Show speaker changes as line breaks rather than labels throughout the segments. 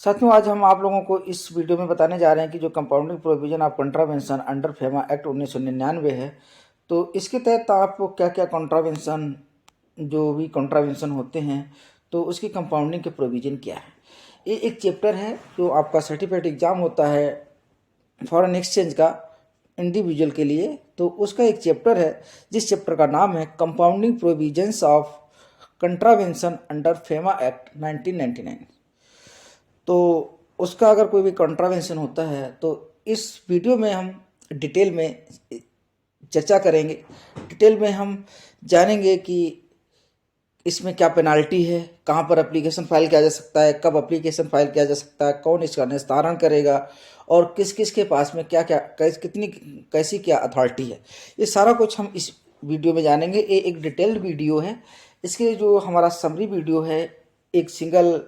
साथियों, आज हम आप लोगों को इस वीडियो में बताने जा रहे हैं कि जो compounding provision of contravention under FEMA act 1999 है, तो इसके तहत आपको क्या क्या कॉन्ट्रावेंशन, जो भी कॉन्ट्रावेंशन होते हैं, तो उसकी कंपाउंडिंग के प्रोविजन क्या है। ये एक चैप्टर है जो आपका सर्टिफिकेट एग्जाम होता है फॉरेन एक्सचेंज का इंडिविजुअल के लिए, तो उसका एक चैप्टर है जिस चैप्टर का नाम है compounding provisions of contravention under FEMA act 1999। तो उसका अगर कोई भी कॉन्ट्रावेंशन होता है तो इस वीडियो में हम डिटेल में चर्चा करेंगे। डिटेल में हम जानेंगे कि इसमें क्या पेनाल्टी है, कहाँ पर एप्लीकेशन फाइल किया जा सकता है, कब एप्लीकेशन फाइल किया जा सकता है, कौन इसका निस्तारण करेगा और किस किस के पास में क्या क्या कितनी कैसी क्या अथॉरिटी है। ये सारा कुछ हम इस वीडियो में जानेंगे। ये एक डिटेल्ड वीडियो है। इसके जो हमारा समरी वीडियो है, एक सिंगल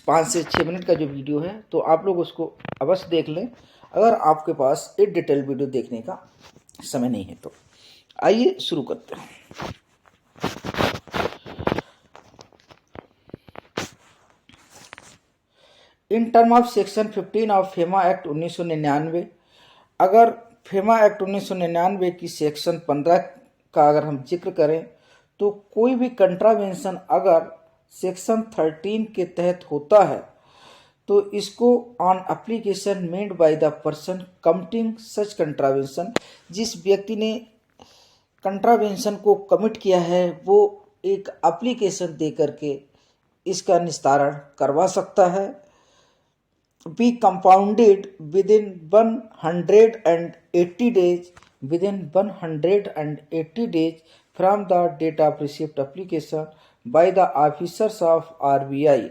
5 से 6 मिनट का जो वीडियो है, तो आप लोग उसको अवश्य देख लें अगर आपके पास एक डिटेल वीडियो देखने का समय नहीं है तो। आइए शुरू करते हैं। इन term of section 15 of FEMA act 1999, अगर फेमा एक्ट 1999 की सेक्शन 15 का अगर हम जिक्र करें तो कोई भी कंट्रावेंशन अगर सेक्शन 13 के तहत होता है तो इसको on application made by the person committing such contravention, जिस व्यक्ति ने कंट्रावेंशन को कमिट किया है वो एक एप्लीकेशन दे करके इसका निस्तारण करवा सकता है। Be compounded within 180 days from the date of receipt application by the officers of RBI।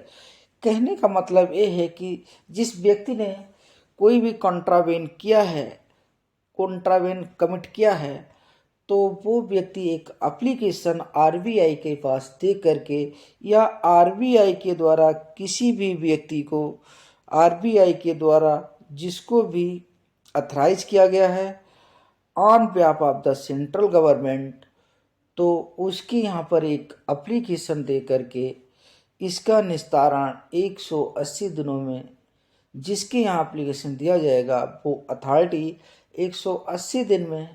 कहने का मतलब ये है कि जिस व्यक्ति ने कोई भी कॉन्ट्रावेन कमिट किया है तो वो व्यक्ति एक एप्लीकेशन आरबीआई के पास दे करके या आरबीआई के द्वारा किसी भी व्यक्ति को, आरबीआई के द्वारा जिसको भी अथराइज किया गया है on behalf of the central government, तो उसकी यहाँ पर एक एप्लीकेशन दे करके इसका निस्तारण 180 दिनों में, जिसके यहाँ एप्लीकेशन दिया जाएगा वो अथॉरिटी 180 दिन में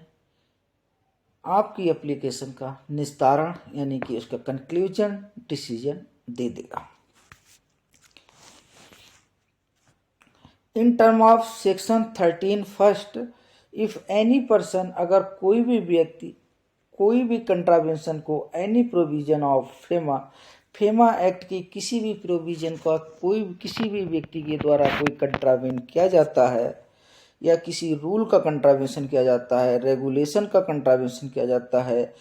आपकी एप्लीकेशन का निस्तारण यानी कि उसका कंक्लूजन डिसीजन दे देगा। इन term of section 13 first, if any person, अगर कोई भी व्यक्ति कोई भी कंट्रावेंशन को any provision of FEMA act की किसी भी प्रोविजन का किसी भी व्यक्ति के द्वारा कोई कंट्रावेन किया जाता है या किसी रूल का कंट्रावेंशन किया जाता है, रेगुलेशन का कंट्रावेंशन किया जाता है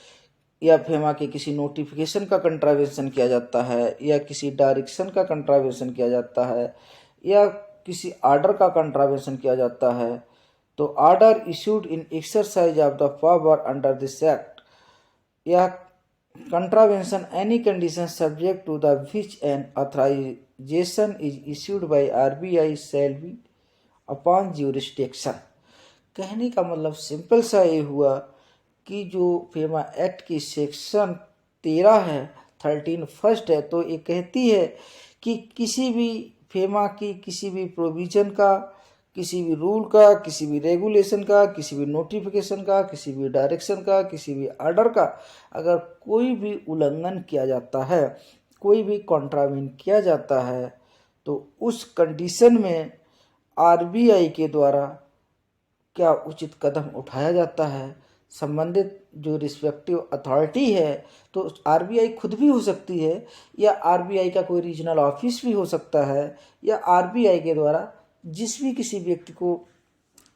या फेमा के किसी नोटिफिकेशन का कंट्रावेंशन किया जाता है या किसी डायरेक्शन का कंट्रावेंशन किया जाता है या किसी आर्डर का कंट्रावेंशन किया जाता है, तो order issued in exercise of the power under this act या contravention any condition subject to the which an authorization is issued by RBI shall be upon jurisdiction। कहने का मतलब सिंपल सा ये हुआ कि जो फेमा एक्ट की सेक्शन 13 है, 13 फर्स्ट है, तो ये कहती है कि किसी भी फेमा की किसी भी प्रोविजन का, किसी भी रूल का, किसी भी रेगुलेशन का, किसी भी नोटिफिकेशन का, किसी भी डायरेक्शन का, किसी भी आर्डर का अगर कोई भी उल्लंघन किया जाता है, कोई भी कॉन्ट्रावेन किया जाता है, तो उस कंडीशन में आरबीआई के द्वारा क्या उचित कदम उठाया जाता है। संबंधित जो रिस्पेक्टिव अथॉरिटी है, तो आरबीआई खुद भी हो सकती है या आरबीआई का कोई रीजनल ऑफिस भी हो सकता है या आरबीआई के द्वारा जिस भी किसी व्यक्ति को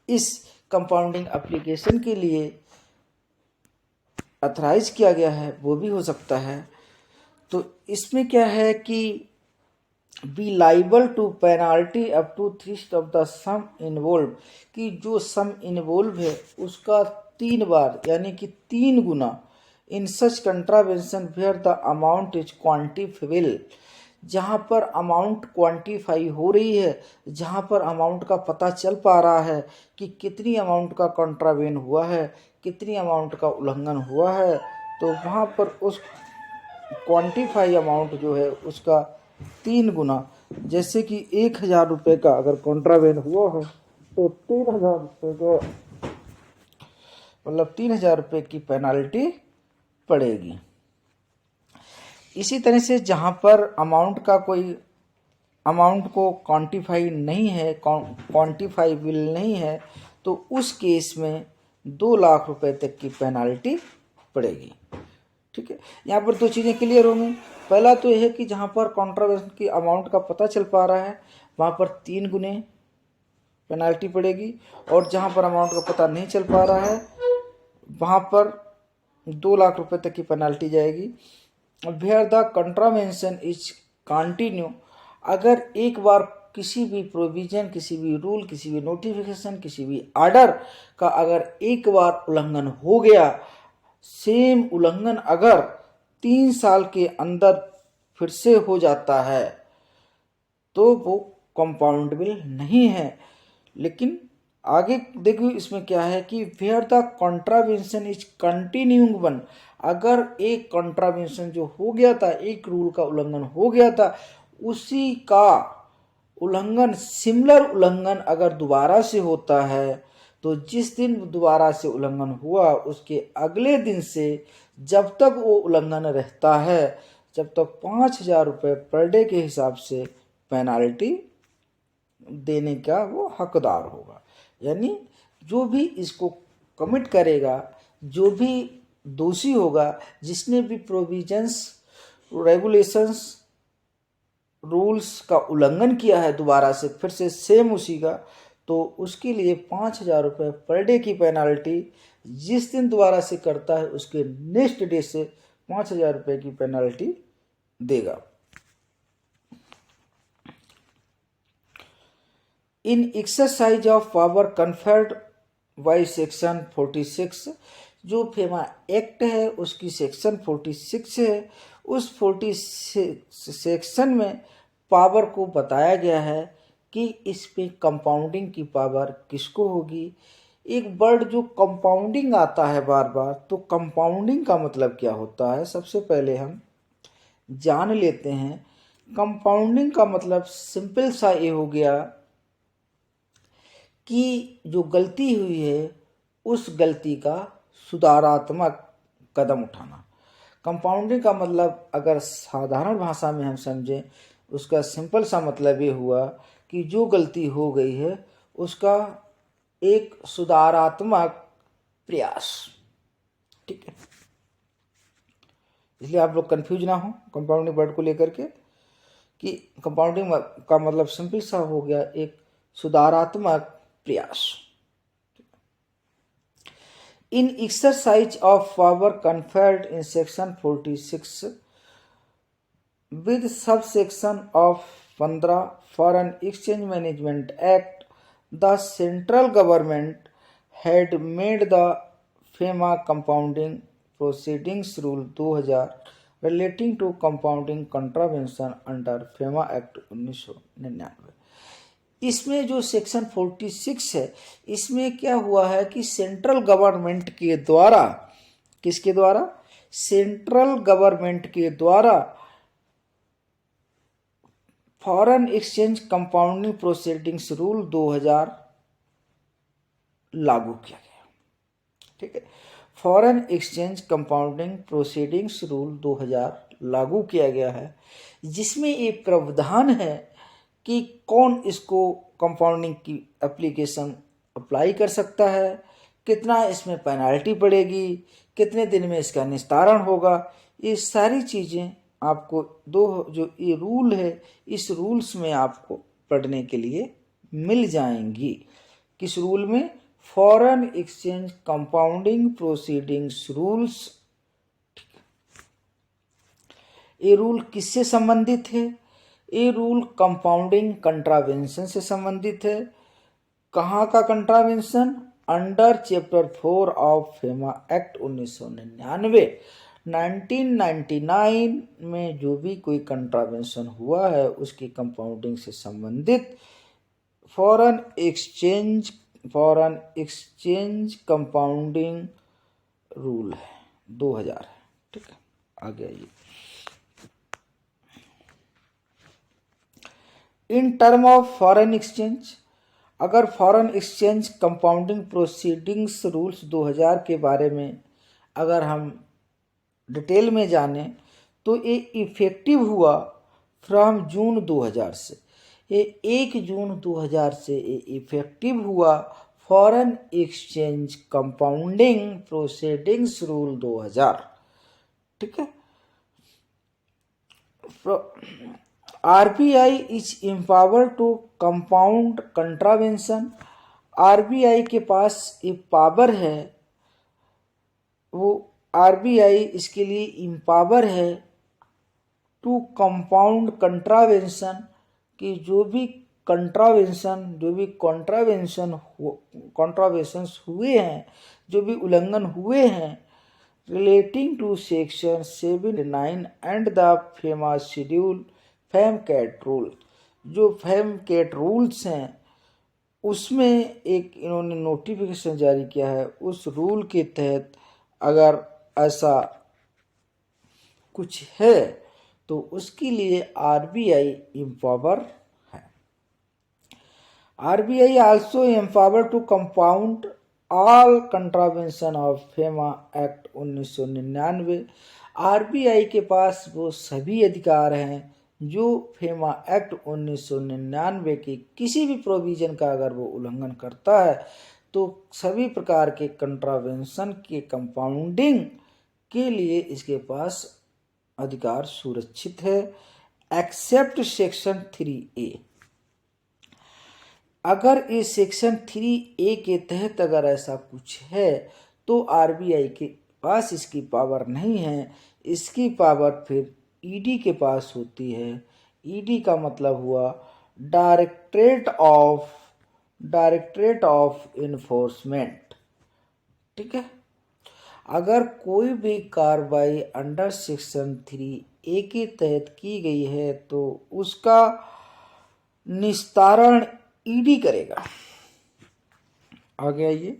इस कंपाउंडिंग एप्लीकेशन के लिए अथराइज किया गया है वो भी हो सकता है। तो इसमें क्या है कि be liable to penalty up to 3 of the sum involve, कि जो सम इन्वॉल्व है उसका 3 बार यानी कि 3 गुना in such contravention where the amount is quantifiable, जहाँ पर अमाउंट क्वांटिफाई हो रही है, जहाँ पर अमाउंट का पता चल पा रहा है कि कितनी अमाउंट का कॉन्ट्रावेन हुआ है, कितनी अमाउंट का उल्लंघन हुआ है, तो वहाँ पर उस क्वांटिफाई अमाउंट जो है उसका 3 गुना जैसे कि 1,000 रुपये का अगर कॉन्ट्राबैंड हुआ है तो 3,000 रुपये का मतलब 3,000 रुपये की पेनाल्टी पड़ेगी। इसी तरह से जहाँ पर अमाउंट को क्वांटिफाई नहीं है, क्वांटिफाइबल नहीं है, तो उस केस में 2 लाख रुपए तक की पेनाल्टी पड़ेगी। ठीक है, यहाँ पर दो चीज़ें क्लियर होंगी। पहला तो यह है कि जहाँ पर कॉन्ट्रावेंशन की अमाउंट का पता चल पा रहा है वहाँ पर 3 गुने पेनाल्टी पड़ेगी, और जहाँ पर अमाउंट का पता नहीं चल पा रहा है वहाँ पर 2 लाख रुपए तक की पेनाल्टी जाएगी। Where the contravention is continue, अगर एक बार किसी भी प्रोविजन, किसी भी रूल, किसी भी नोटिफिकेशन, किसी भी आर्डर का अगर एक बार उल्लंघन हो गया, सेम उल्लंघन अगर 3 साल के अंदर फिर से हो जाता है तो वो कंपाउंडेबल नहीं है। लेकिन आगे देखिए इसमें क्या है कि where the contravention is continuing one, अगर एक कॉन्ट्रावेंशन जो हो गया था, एक रूल का उल्लंघन हो गया था, उसी का उल्लंघन, सिमिलर उल्लंघन अगर दोबारा से होता है तो जिस दिन दोबारा से उल्लंघन हुआ उसके अगले दिन से जब तक वो उल्लंघन रहता है, जब तक 5,000 रुपये पर डे के हिसाब से पेनाल्टी देने का वो हकदार होगा। यानी जो भी इसको कमिट करेगा, जो भी दोषी होगा, जिसने भी प्रोविजंस, रेगुलेशंस, रूल्स का उल्लंघन किया है दोबारा से फिर से सेम उसी का, तो उसके लिए 5,000 रुपये पर डे की पेनाल्टी, जिस दिन दोबारा से करता है उसके नेक्स्ट डे से 5,000 रुपये की पेनाल्टी देगा। In exercise of power conferred by section 46, जो फेमा एक्ट है उसकी सेक्शन 46 है, उस 46 सेक्शन में पावर को बताया गया है कि इस पे कंपाउंडिंग की पावर किसको होगी। एक वर्ड जो कंपाउंडिंग आता है बार बार, तो कंपाउंडिंग का मतलब क्या होता है सबसे पहले हम जान लेते हैं। कंपाउंडिंग का मतलब सिंपल सा ये हो गया कि जो गलती हुई है उस गलती का सुधारात्मक कदम उठाना। कंपाउंडिंग का मतलब अगर साधारण भाषा में हम समझें, उसका सिंपल सा मतलब ये हुआ कि जो गलती हो गई है उसका एक सुधारात्मक प्रयास। ठीक है, इसलिए आप लोग कंफ्यूज ना हो कंपाउंडिंग वर्ड को लेकर के, कि कंपाउंडिंग का मतलब सिंपल सा हो गया एक सुधारात्मक प्रयास। In exercise of power conferred in section 46 with subsection of 15 Foreign Exchange Management Act, the central government had made the FEMA compounding proceedings rule 2000 relating to compounding contravention under FEMA Act 1999। इसमें जो section 46 है इसमें क्या हुआ है कि central government के द्वारा, किसके द्वारा, सेंट्रल गवर्नमेंट के द्वारा foreign exchange compounding proceedings rule 2000 लागू किया गया। ठीक है, foreign exchange compounding proceedings rule 2000 लागू किया गया है, जिसमें एक प्रावधान है कि कौन इसको कंपाउंडिंग की एप्लीकेशन अप्लाई कर सकता है, कितना इसमें पेनाल्टी पड़ेगी, कितने दिन में इसका निस्तारण होगा। ये सारी चीज़ें आपको दो जो ये रूल है इस रूल्स में आपको पढ़ने के लिए मिल जाएंगी। किस रूल में? Foreign exchange compounding proceedings rules. ये रूल किससे संबंधित है? ये रूल कंपाउंडिंग कंट्रावेंशन से संबंधित है। कहाँ का contravention? Under chapter 4 of FEMA act 1999। 1999 में जो भी कोई कंट्रावेंशन हुआ है उसकी कंपाउंडिंग से संबंधित फॉरेन एक्सचेंज कंपाउंडिंग रूल है 2000 है। ठीक है, आ गया ये। In term of foreign exchange, अगर foreign exchange compounding proceedings rules 2000 के बारे में अगर हम डिटेल में जाने तो ये इफेक्टिव हुआ फ्रॉम जून 2000 से। ये 1 जून 2000 से ये इफेक्टिव हुआ foreign exchange compounding proceedings rule 2000। ठीक है। RBI is empowered to compound contravention. RBI के पास एक पावर है, वो आरबीआई इसके लिए एम्पावर है टू कंपाउंड कंट्रावेंशन, कि जो भी कॉन्ट्रावेंशंस हुए हैं, जो भी उल्लंघन हुए हैं relating to section 79 and the famous schedule FEMCAT rule, जो फेमकैट रूल्स हैं उसमें एक इन्होंने नोटिफिकेशन जारी किया है। उस रूल के तहत अगर ऐसा कुछ है तो उसके लिए आरबीआई एम्पावर है। RBI also empower to compound all contravention of FEMA act 1999। RBI के पास वो सभी अधिकार हैं जो फेमा एक्ट 1999 के किसी भी प्रोविजन का अगर वो उल्लंघन करता है तो सभी प्रकार के कंट्रावेंशन के कंपाउंडिंग के लिए इसके पास अधिकार सुरक्षित है, एक्सेप्ट सेक्शन 3A। अगर इस सेक्शन 3A के तहत अगर ऐसा कुछ है तो आरबीआई के पास इसकी पावर नहीं है। इसकी पावर फिर ईडी के पास होती है। ईडी का मतलब हुआ डायरेक्टरेट ऑफ इन्फोर्समेंट। ठीक है। अगर कोई भी कार्रवाई अंडर सेक्शन 3A के तहत की गई है तो उसका निस्तारण ईडी करेगा। आगे आइए,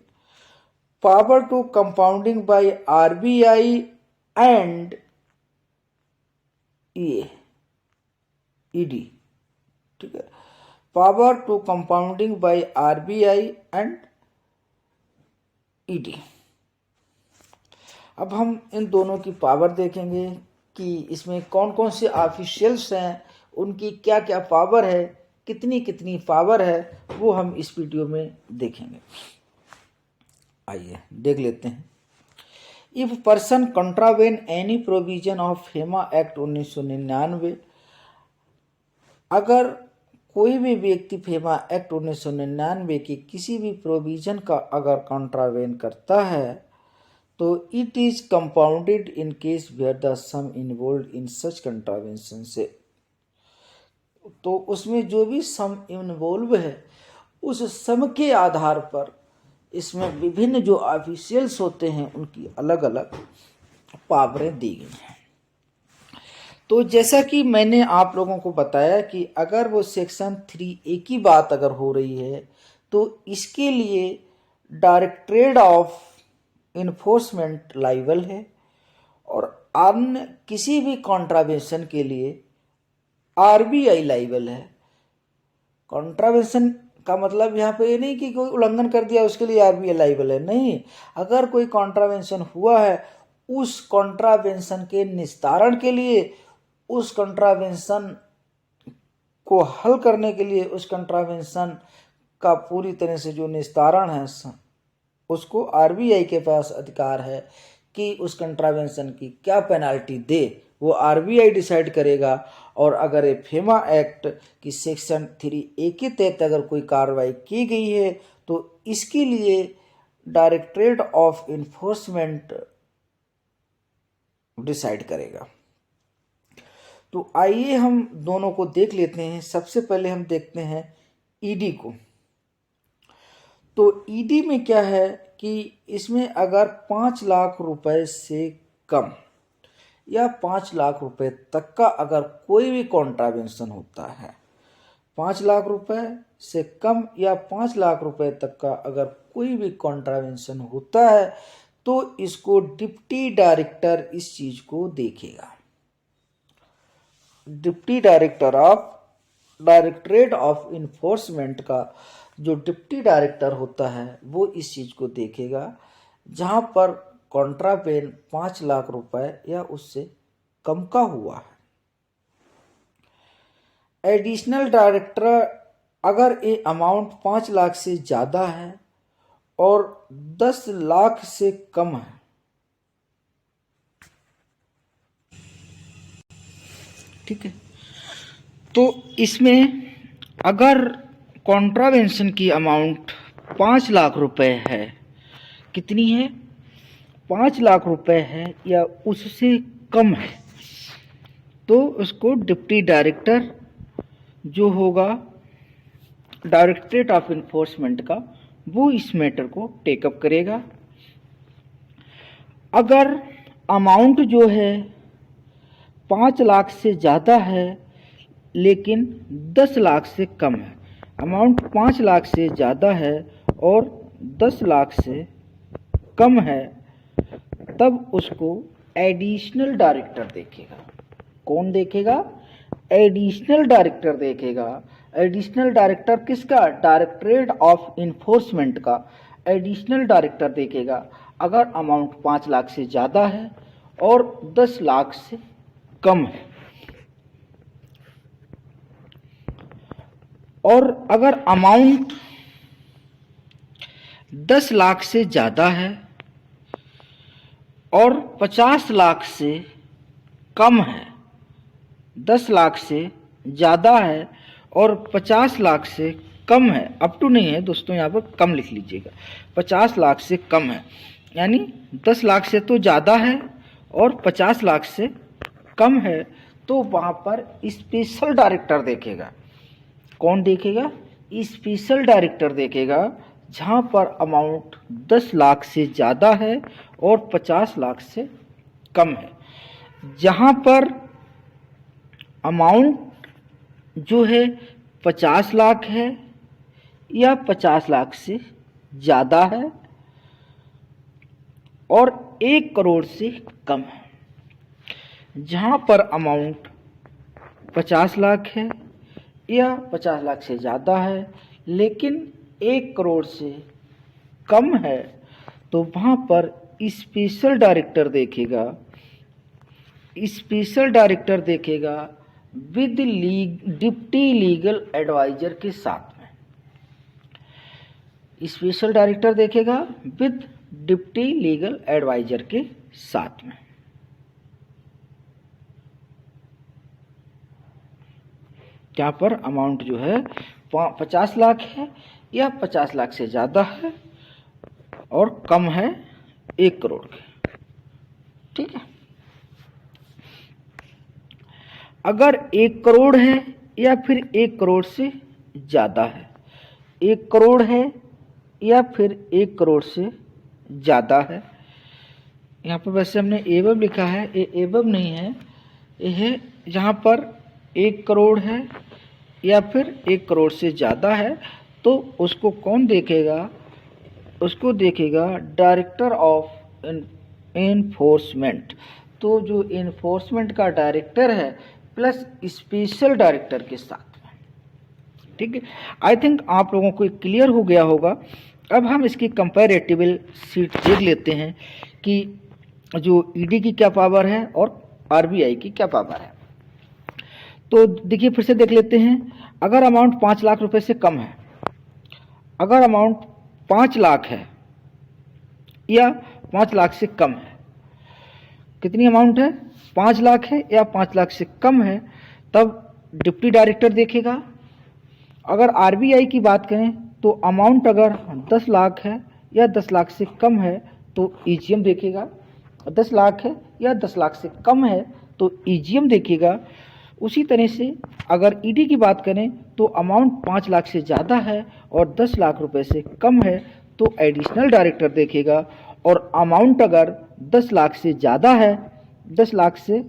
power to compounding by RBI and ED. ठीक है। Power to compounding by RBI and ED. अब हम इन दोनों की पावर देखेंगे कि इसमें कौन कौन से ऑफिशियल्स हैं, उनकी क्या क्या पावर है, कितनी कितनी पावर है, वो हम इस वीडियो में देखेंगे। आइए देख लेते हैं। If person contravene any provision of FEMA act 1999, अगर कोई भी व्यक्ति फेमा एक्ट 1999 के किसी भी प्रोविजन का अगर कंट्रावेन करता है तो it is compounded in case where the sum involve in such contravention से, तो उसमें जो भी सम इन्वॉल्व है उस सम के आधार पर इसमें विभिन्न जो ऑफिशियल्स होते हैं उनकी अलग अलग पावरें दी गई हैं। तो जैसा कि मैंने आप लोगों को बताया कि अगर वो सेक्शन 3A की बात अगर हो रही है तो इसके लिए डायरेक्टरेट ऑफ इन्फोर्समेंट लाइबल है और अन्य किसी भी कॉन्ट्रावेंशन के लिए आरबीआई लाइबल है। कॉन्ट्रावेंशन का मतलब यहाँ पे ये नहीं कि कोई उल्लंघन कर दिया उसके लिए आरबीआई लाइबल है, नहीं। अगर कोई कॉन्ट्रावेंशन हुआ है उस कॉन्ट्रावेंशन के निस्तारण के लिए, उस कॉन्ट्रावेंशन को हल करने के लिए, उस कॉन्ट्रावेंशन का पूरी तरह से जो निस्तारण है उसको आरबीआई के पास अधिकार है कि उस कंट्रावेंशन की क्या पेनाल्टी दे, वो आरबीआई डिसाइड करेगा। और अगर ये फेमा एक्ट की सेक्शन 3A के तहत अगर कोई कार्रवाई की गई है तो इसके लिए डायरेक्टरेट ऑफ इन्फोर्समेंट डिसाइड करेगा। तो आइए हम दोनों को देख लेते हैं। सबसे पहले हम देखते हैं ईडी को। तो ईडी में क्या है कि इसमें अगर 5 लाख रुपए से कम या 5 लाख रुपए तक का अगर कोई भी कॉन्ट्रावेंशन होता है, 5 लाख रुपए से कम या 5 लाख रुपए तक का अगर कोई भी कॉन्ट्रावेंशन होता है तो इसको डिप्टी डायरेक्टर इस चीज को देखेगा। Deputy director of directorate of enforcement का जो डिप्टी डायरेक्टर होता है वो इस चीज को देखेगा जहां पर कॉन्ट्रावेन 5 लाख रुपए या उससे कम का हुआ है। एडिशनल डायरेक्टर अगर ये अमाउंट 5 लाख से ज़्यादा है और 10 लाख से कम है, ठीक है, तो इसमें अगर कॉन्ट्रावेंशन की अमाउंट 5 लाख रुपए है, कितनी है, 5 लाख रुपए है या उससे कम है, तो उसको डिप्टी डायरेक्टर जो होगा डायरेक्टरेट ऑफ इन्फोर्समेंट का वो इस मैटर को टेकअप करेगा। अगर अमाउंट जो है 5 लाख से ज़्यादा है लेकिन 10 लाख से कम है, अमाउंट 5 लाख से ज़्यादा है और 10 लाख से कम है, तब उसको एडिशनल डायरेक्टर देखेगा। कौन देखेगा? एडिशनल डायरेक्टर देखेगा। एडिशनल डायरेक्टर किसका? डायरेक्टरेट ऑफ इन्फोर्समेंट का एडिशनल डायरेक्टर देखेगा अगर अमाउंट 5 लाख से ज़्यादा है और 10 लाख से कम है। और अगर अमाउंट 10 लाख से ज़्यादा है और 50 लाख से कम है, 10 लाख से ज़्यादा है और 50 लाख से कम है, अप टू नहीं है दोस्तों, यहाँ पर कम लिख लीजिएगा, 50 लाख से कम है, यानी 10 लाख से तो ज़्यादा है और 50 लाख से कम है, तो वहाँ पर स्पेशल डायरेक्टर देखेगा। कौन देखेगा? स्पेशल डायरेक्टर देखेगा जहाँ पर अमाउंट 10 लाख से ज़्यादा है और 50 लाख से कम है। जहाँ पर अमाउंट जो है 50 लाख है या 50 लाख से ज़्यादा है और 1 करोड़ से कम है। जहाँ पर अमाउंट 50 लाख है या 50 लाख से ज़्यादा है लेकिन 1 करोड़ से कम है, तो वहाँ पर स्पेशल डायरेक्टर देखेगा। स्पेशल डायरेक्टर देखेगा विद डिप्टी लीगल एडवाइजर के साथ में। स्पेशल डायरेक्टर देखेगा विद डिप्टी लीगल एडवाइजर के साथ में। यहाँ पर अमाउंट जो है 50 लाख है या 50 लाख से ज़्यादा है और कम है 1 करोड़ के, ठीक है। अगर 1 करोड़ है या फिर 1 करोड़ से ज़्यादा है, 1 करोड़ है या फिर 1 करोड़ से ज़्यादा है, यहाँ पर वैसे हमने एवं लिखा है, ये एवं नहीं है, यह जहाँ पर 1 करोड़ है या फिर 1 करोड़ से ज़्यादा है, तो उसको कौन देखेगा? उसको देखेगा डायरेक्टर ऑफ इन्फोर्समेंट। तो जो इन्फोर्समेंट का डायरेक्टर है प्लस स्पेशल डायरेक्टर के साथ में, ठीक है। आई थिंक आप लोगों को क्लियर हो गया होगा। अब हम इसकी कंपैरेटिबल सीट देख लेते हैं कि जो ईडी की क्या पावर है और आरबीआई की क्या पावर है। तो देखिए फिर से देख लेते हैं। अगर अमाउंट 5 लाख रुपए से कम है, अगर अमाउंट 5 लाख है या 5 लाख से कम है, कितनी अमाउंट है? 5 लाख है या 5 लाख से कम है, तब डिप्टी डायरेक्टर देखेगा। अगर आरबीआई की बात करें तो अमाउंट अगर 10 लाख है या 10 लाख से कम है तो ईजीएम देखेगा। 10 लाख है या 10 लाख से कम है तो ईजीएम देखेगा। उसी तरह से अगर ईडी की बात करें तो अमाउंट 5 लाख से ज़्यादा है और 10 लाख रुपए से कम है तो एडिशनल डायरेक्टर देखेगा। और अमाउंट अगर 10 लाख से ज़्यादा है, 10 लाख से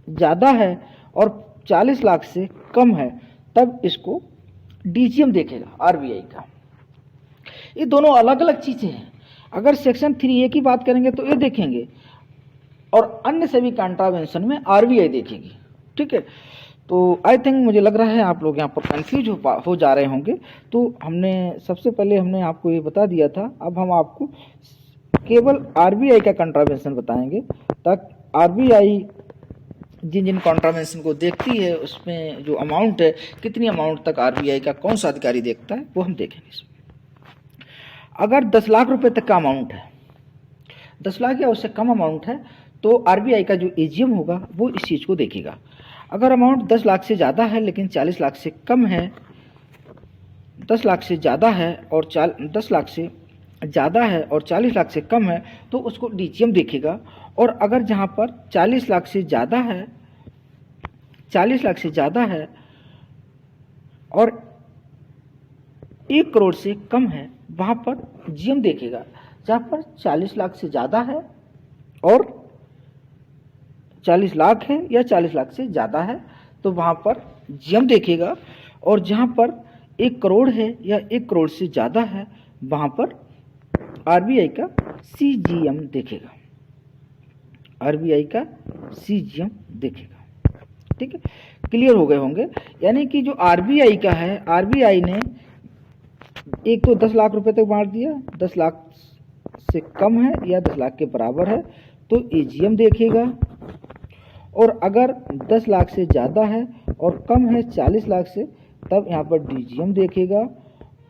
ज़्यादा है और 40 लाख से कम है, तब इसको डीजीएम देखेगा आरबीआई का। ये दोनों अलग अलग चीज़ें हैं। अगर सेक्शन 3A की बात करेंगे तो ये देखेंगे और अन्य सभी कॉन्ट्रावेंशन में आरबीआई देखेगी, ठीक है। तो आई थिंक मुझे लग रहा है आप लोग यहाँ पर कंफ्यूज हो जा रहे होंगे। तो हमने सबसे पहले हमने आपको ये बता दिया था, अब हम आपको केवल आरबीआई का कंट्रावेंशन बताएंगे, ताकि आरबीआई जिन जिन कॉन्ट्रावेंशन को देखती है उसमें जो अमाउंट है, कितनी अमाउंट तक आरबीआई का कौन सा अधिकारी देखता है, वो हम देखेंगे इसमें। अगर 10 लाख रुपए तक का अमाउंट है, 10 लाख या उससे कम अमाउंट है, तो आरबीआई का जो एजीएम होगा वो इस चीज़ को देखेगा। अगर अमाउंट 10 लाख से ज़्यादा है लेकिन 40 लाख से कम है, 10 लाख से ज़्यादा है और 10 लाख से ज़्यादा है और 40 लाख से कम है, तो उसको डीजीएम देखेगा। और अगर जहाँ पर 40 लाख से ज़्यादा है, 40 लाख से ज़्यादा है और 1 करोड़ से कम है, वहाँ पर जीएम देखेगा। जहाँ पर 40 लाख से ज़्यादा है और 40 लाख है या 40 लाख से ज़्यादा है, तो वहाँ पर जीएम देखेगा। और जहाँ पर 1 करोड़ है या 1 करोड़ से ज़्यादा है, वहाँ पर आरबीआई का सीजीएम देखेगा, आरबीआई का सीजीएम देखेगा। ठीक है, क्लियर हो गए होंगे। यानी कि जो आरबीआई का है, आरबीआई ने एक तो 10 लाख रुपए तक बांट दिया, 10 लाख से कम है या 10 लाख के बराबर है तो एजीएम देखेगा। और अगर 10 लाख से ज़्यादा है और कम है 40 लाख से, तब यहाँ पर डीजीएम देखेगा।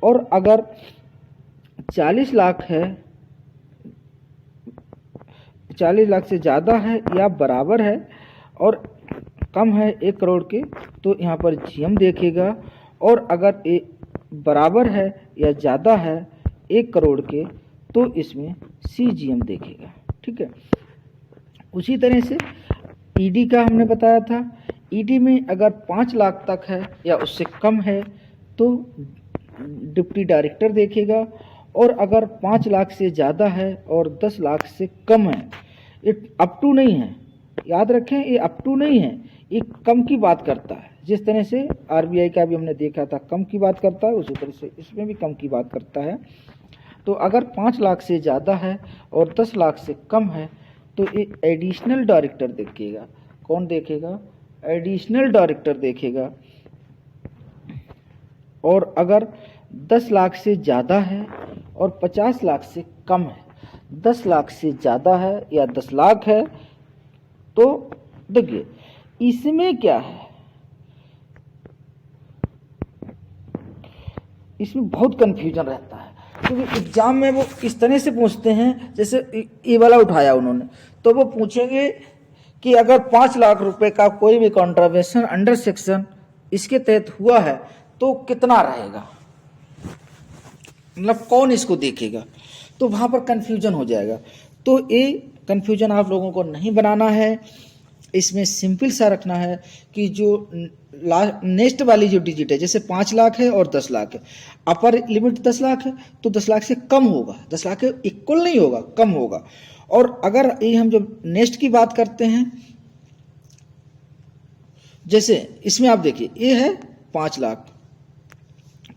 और अगर 40 लाख है, 40 लाख से ज़्यादा है या बराबर है और कम है 1 करोड़ के, तो यहाँ पर जीएम देखेगा। और अगर बराबर है या ज़्यादा है 1 करोड़ के, तो इसमें सीजीएम देखेगा। ठीक है, उसी तरह से ईडी का हमने बताया था। ईडी में अगर 5 लाख तक है या उससे कम है तो डिप्टी डायरेक्टर देखेगा। और अगर 5 लाख से ज़्यादा है और 10 लाख से कम है, ये अप टू नहीं है, याद रखें, ये अप टू नहीं है, ये कम की बात करता है। जिस तरह से आरबीआई का भी हमने देखा था कम की बात करता है, उसी तरह से इसमें भी कम की बात करता है। तो अगर 5 लाख से ज़्यादा है और 10 लाख से कम है, तो ये एडिशनल डायरेक्टर देखेगा। कौन देखेगा? एडिशनल डायरेक्टर देखेगा। और अगर 10 लाख से ज़्यादा है और 50 लाख से कम है, 10 लाख से ज़्यादा है या 10 लाख है, तो देखिए इसमें क्या है, इसमें बहुत कन्फ्यूजन रहता है, क्योंकि एग्जाम में वो इस तरह से पूछते हैं, जैसे ये वाला उठाया उन्होंने, तो वो पूछेंगे कि अगर 5 लाख रुपए का कोई भी कॉन्ट्रावेंशन अंडर सेक्शन इसके तहत हुआ है तो कितना रहेगा, मतलब कौन इसको देखेगा, तो वहाँ पर कन्फ्यूजन हो जाएगा। तो ये कन्फ्यूजन आप लोगों को नहीं बनाना है, इसमें सिंपल सा रखना है कि जो नेक्स्ट वाली जो डिजिट है, जैसे 5 लाख है और 10 लाख है, अपर लिमिट 10 लाख है तो 10 लाख से कम होगा, 10 लाख के इक्वल नहीं होगा, कम होगा। और अगर ये हम जब नेक्स्ट की बात करते हैं, जैसे इसमें आप देखिए ये है 5 लाख,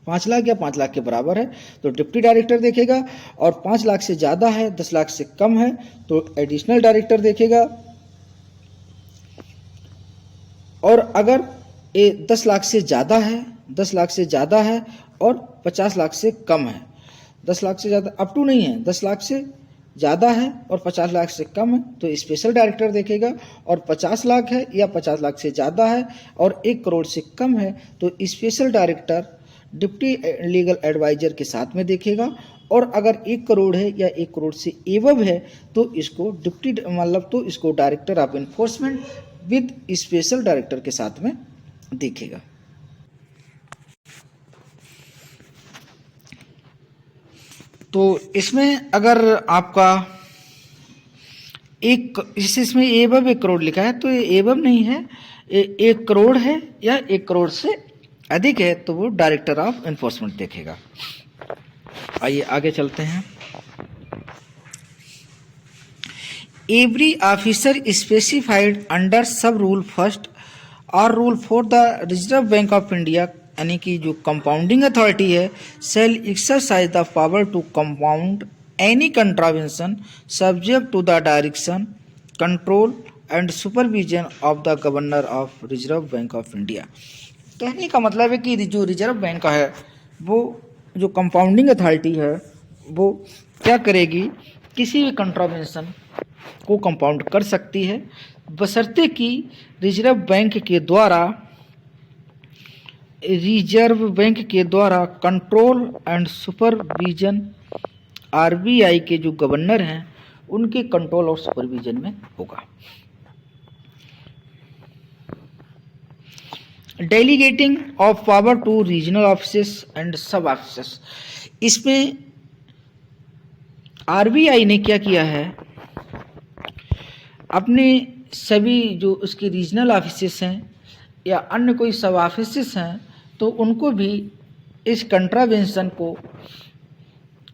5 लाख या 5 लाख के बराबर है तो डिप्टी डायरेक्टर देखेगा। और 5 लाख से ज़्यादा है, 10 लाख से कम है, तो एडिशनल डायरेक्टर देखेगा। और अगर ये 10 लाख से ज़्यादा है, 10 लाख से ज़्यादा है और 50 लाख से कम है, 10 लाख से ज़्यादा अप टू नहीं है, 10 लाख से ज़्यादा है और 50 लाख से कम है, तो स्पेशल डायरेक्टर देखेगा। और 50 लाख है या 50 लाख से ज़्यादा है और 1 करोड़ से कम है, तो special director deputy legal adviser के साथ में देखेगा। और अगर 1 करोड़ है या 1 करोड़ से एबव है तो इसको डिप्टी तो इसको director of enforcement with special director के साथ में देखेगा। तो इसमें अगर आपका इसमें एबव 1 करोड़ लिखा है तो ये एबव नहीं है, 1 करोड़ है या 1 करोड़ से अधिक है तो वो डायरेक्टर ऑफ इन्फोर्समेंट देखेगा। आइए आगे चलते हैं। Every officer specified under sub rule first और rule 4 the Reserve Bank of India, यानी कि जो कंपाउंडिंग अथॉरिटी है, shall exercise the power to compound any contravention subject to the direction, control and supervision of the governor of Reserve Bank of India. कहने का मतलब है कि जो रिजर्व बैंक का है वो जो कंपाउंडिंग अथॉरिटी है वो क्या करेगी, किसी भी कंट्रावेंशन को कंपाउंड कर सकती है, बशर्ते कि रिजर्व बैंक के द्वारा कंट्रोल एंड सुपरविजन आरबीआई के जो गवर्नर हैं उनके कंट्रोल और सुपरविजन में होगा। Delegating of power to regional offices and sub offices, इसमें आरबीआई ने क्या किया है, अपने सभी जो उसके रीजनल ऑफिसेस हैं या अन्य कोई सब ऑफिसेस हैं तो उनको भी इस कंट्रावेंशन को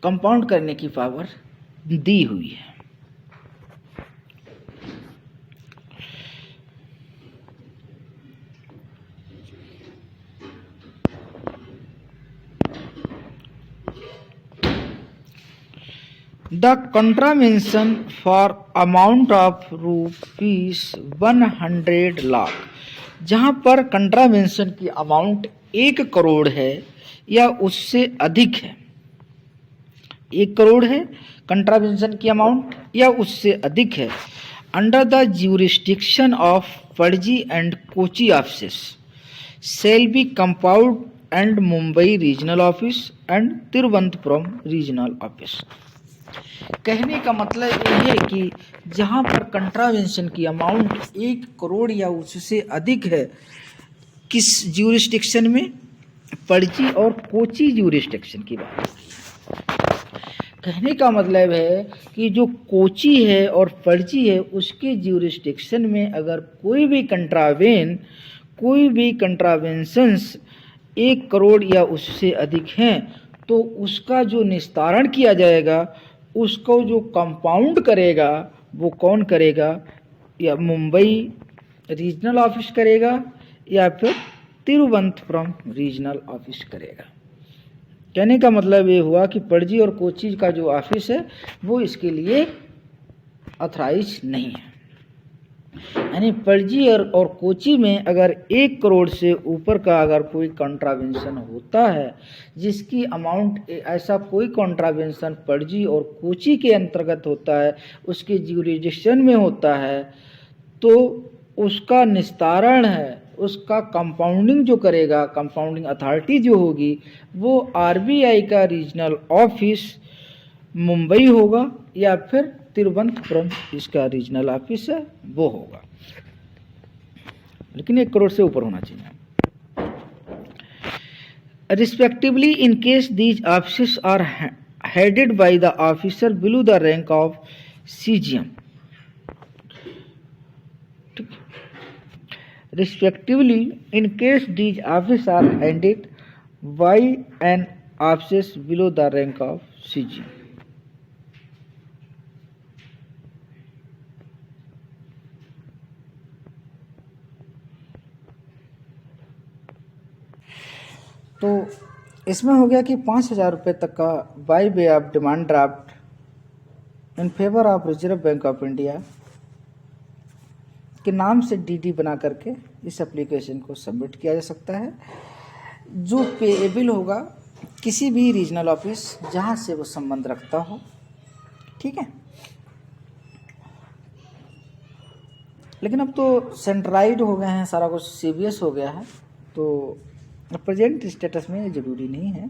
कंपाउंड करने की पावर दी हुई है। The contravention for amount of rupees 100 lakh, जहाँ पर कंट्रावेंशन की अमाउंट 1 करोड़ है या उससे अधिक है, 1 करोड़ है कंट्रावेंशन की अमाउंट या उससे अधिक है, under the jurisdiction of Panaji and Kochi offices shall be compound and Mumbai regional office and Thiruvananthapuram regional office. कहने का मतलब ये है कि जहाँ पर कंट्रावेंशन की अमाउंट 1 करोड़ या उससे अधिक है, किस ज्यूरिस्डिक्शन में, पणजी और कोची ज्यूरिस्डिक्शन की बात। कहने का मतलब है कि जो कोची है और पणजी है उसके ज्यूरिस्डिक्शन में अगर कोई भी कंट्रावेंशंस 1 करोड़ या उससे अधिक हैं तो उसका जो निस्तारण किया जाएगा उसको जो कंपाउंड करेगा वो कौन करेगा, या मुंबई रीजनल ऑफिस करेगा या फिर तिरुवनंतपुरम रीजनल ऑफिस करेगा। कहने का मतलब ये हुआ कि पणजी और कोची का जो ऑफिस है वो इसके लिए ऑथराइज नहीं है। यानी पणजी और कोची में अगर 1 करोड़ से ऊपर का अगर कोई कंट्रावेंशन होता है, जिसकी अमाउंट, ऐसा कोई कंट्रावेंशन पणजी और कोची के अंतर्गत होता है, उसके ज्यूरिडिक्शन में होता है, तो उसका निस्तारण है, उसका कंपाउंडिंग जो करेगा, कंपाउंडिंग अथॉरिटी जो होगी वो आरबीआई का रीजनल ऑफिस मुंबई होगा या फिर तिरुवनंतपुरम इसका रीजनल ऑफिस है वो होगा, लेकिन 1 करोड़ से ऊपर होना चाहिए। Respectively in case these offices are headed by the officer below the rank of CGM. Respectively, in case these offices are headed by an officer below the rank of CGM. तो इसमें हो गया कि 5,000 रुपये तक का by way of demand draft in favour of Reserve Bank of India के नाम से डीडी बना करके इस एप्लीकेशन को सबमिट किया जा सकता है, जो पेएबल होगा किसी भी रीजनल ऑफिस जहां से वो संबंध रखता हो। ठीक है, लेकिन अब तो सेंट्रलाइज्ड हो गए हैं, सारा कुछ सीबीएस हो गया है, तो प्रेजेंट स्टेटस में ज़रूरी नहीं है,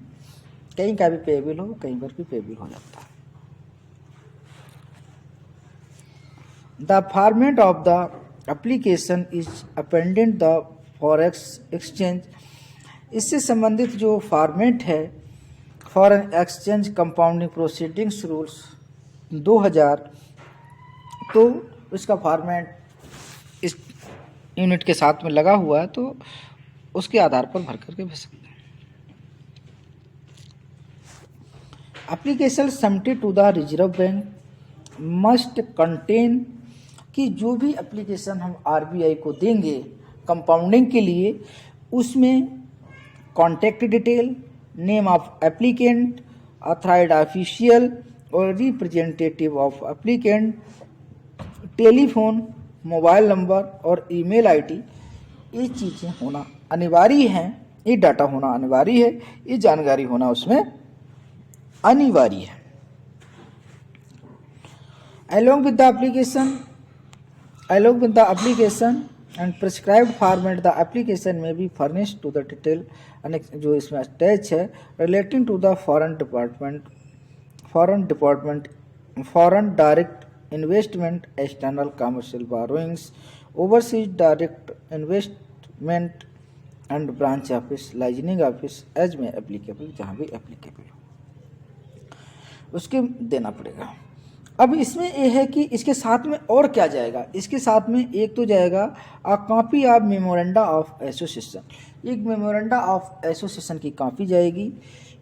कहीं का भी पेएबल हो, कहीं पर भी पेएबल हो जाता है। The format of the application is appended the forex exchange, इससे संबंधित जो फॉर्मेट है foreign exchange compounding proceedings rules 2000, तो इसका फॉर्मेट इस यूनिट के साथ में लगा हुआ है, तो उसके आधार पर भर करके भेज सकते हैं। Application submitted to the Reserve Bank must contain, कि जो भी एप्लीकेशन हम आरबीआई को देंगे कंपाउंडिंग के लिए, उसमें contact detail, name of applicant, authorised official और representative of applicant, telephone mobile number और ईमेल आईडी, ये चीज़ें होना अनिवार्य हैं, ये डाटा होना अनिवार्य है, ये जानकारी होना उसमें अनिवार्य है। Along with the application and prescribed format, the application may be furnished to the detail जो इसमें अटैच है relating to the foreign direct investment, external commercial borrowings, overseas direct investment and branch office, licensing office as may applicable, जहाँ भी applicable हो उसके देना पड़ेगा। अब इसमें यह है कि इसके साथ में और क्या जाएगा, इसके साथ में एक तो जाएगा a copy of memoranda of association, एक मेमोरेंडा ऑफ एसोसिएशन की कॉपी जाएगी,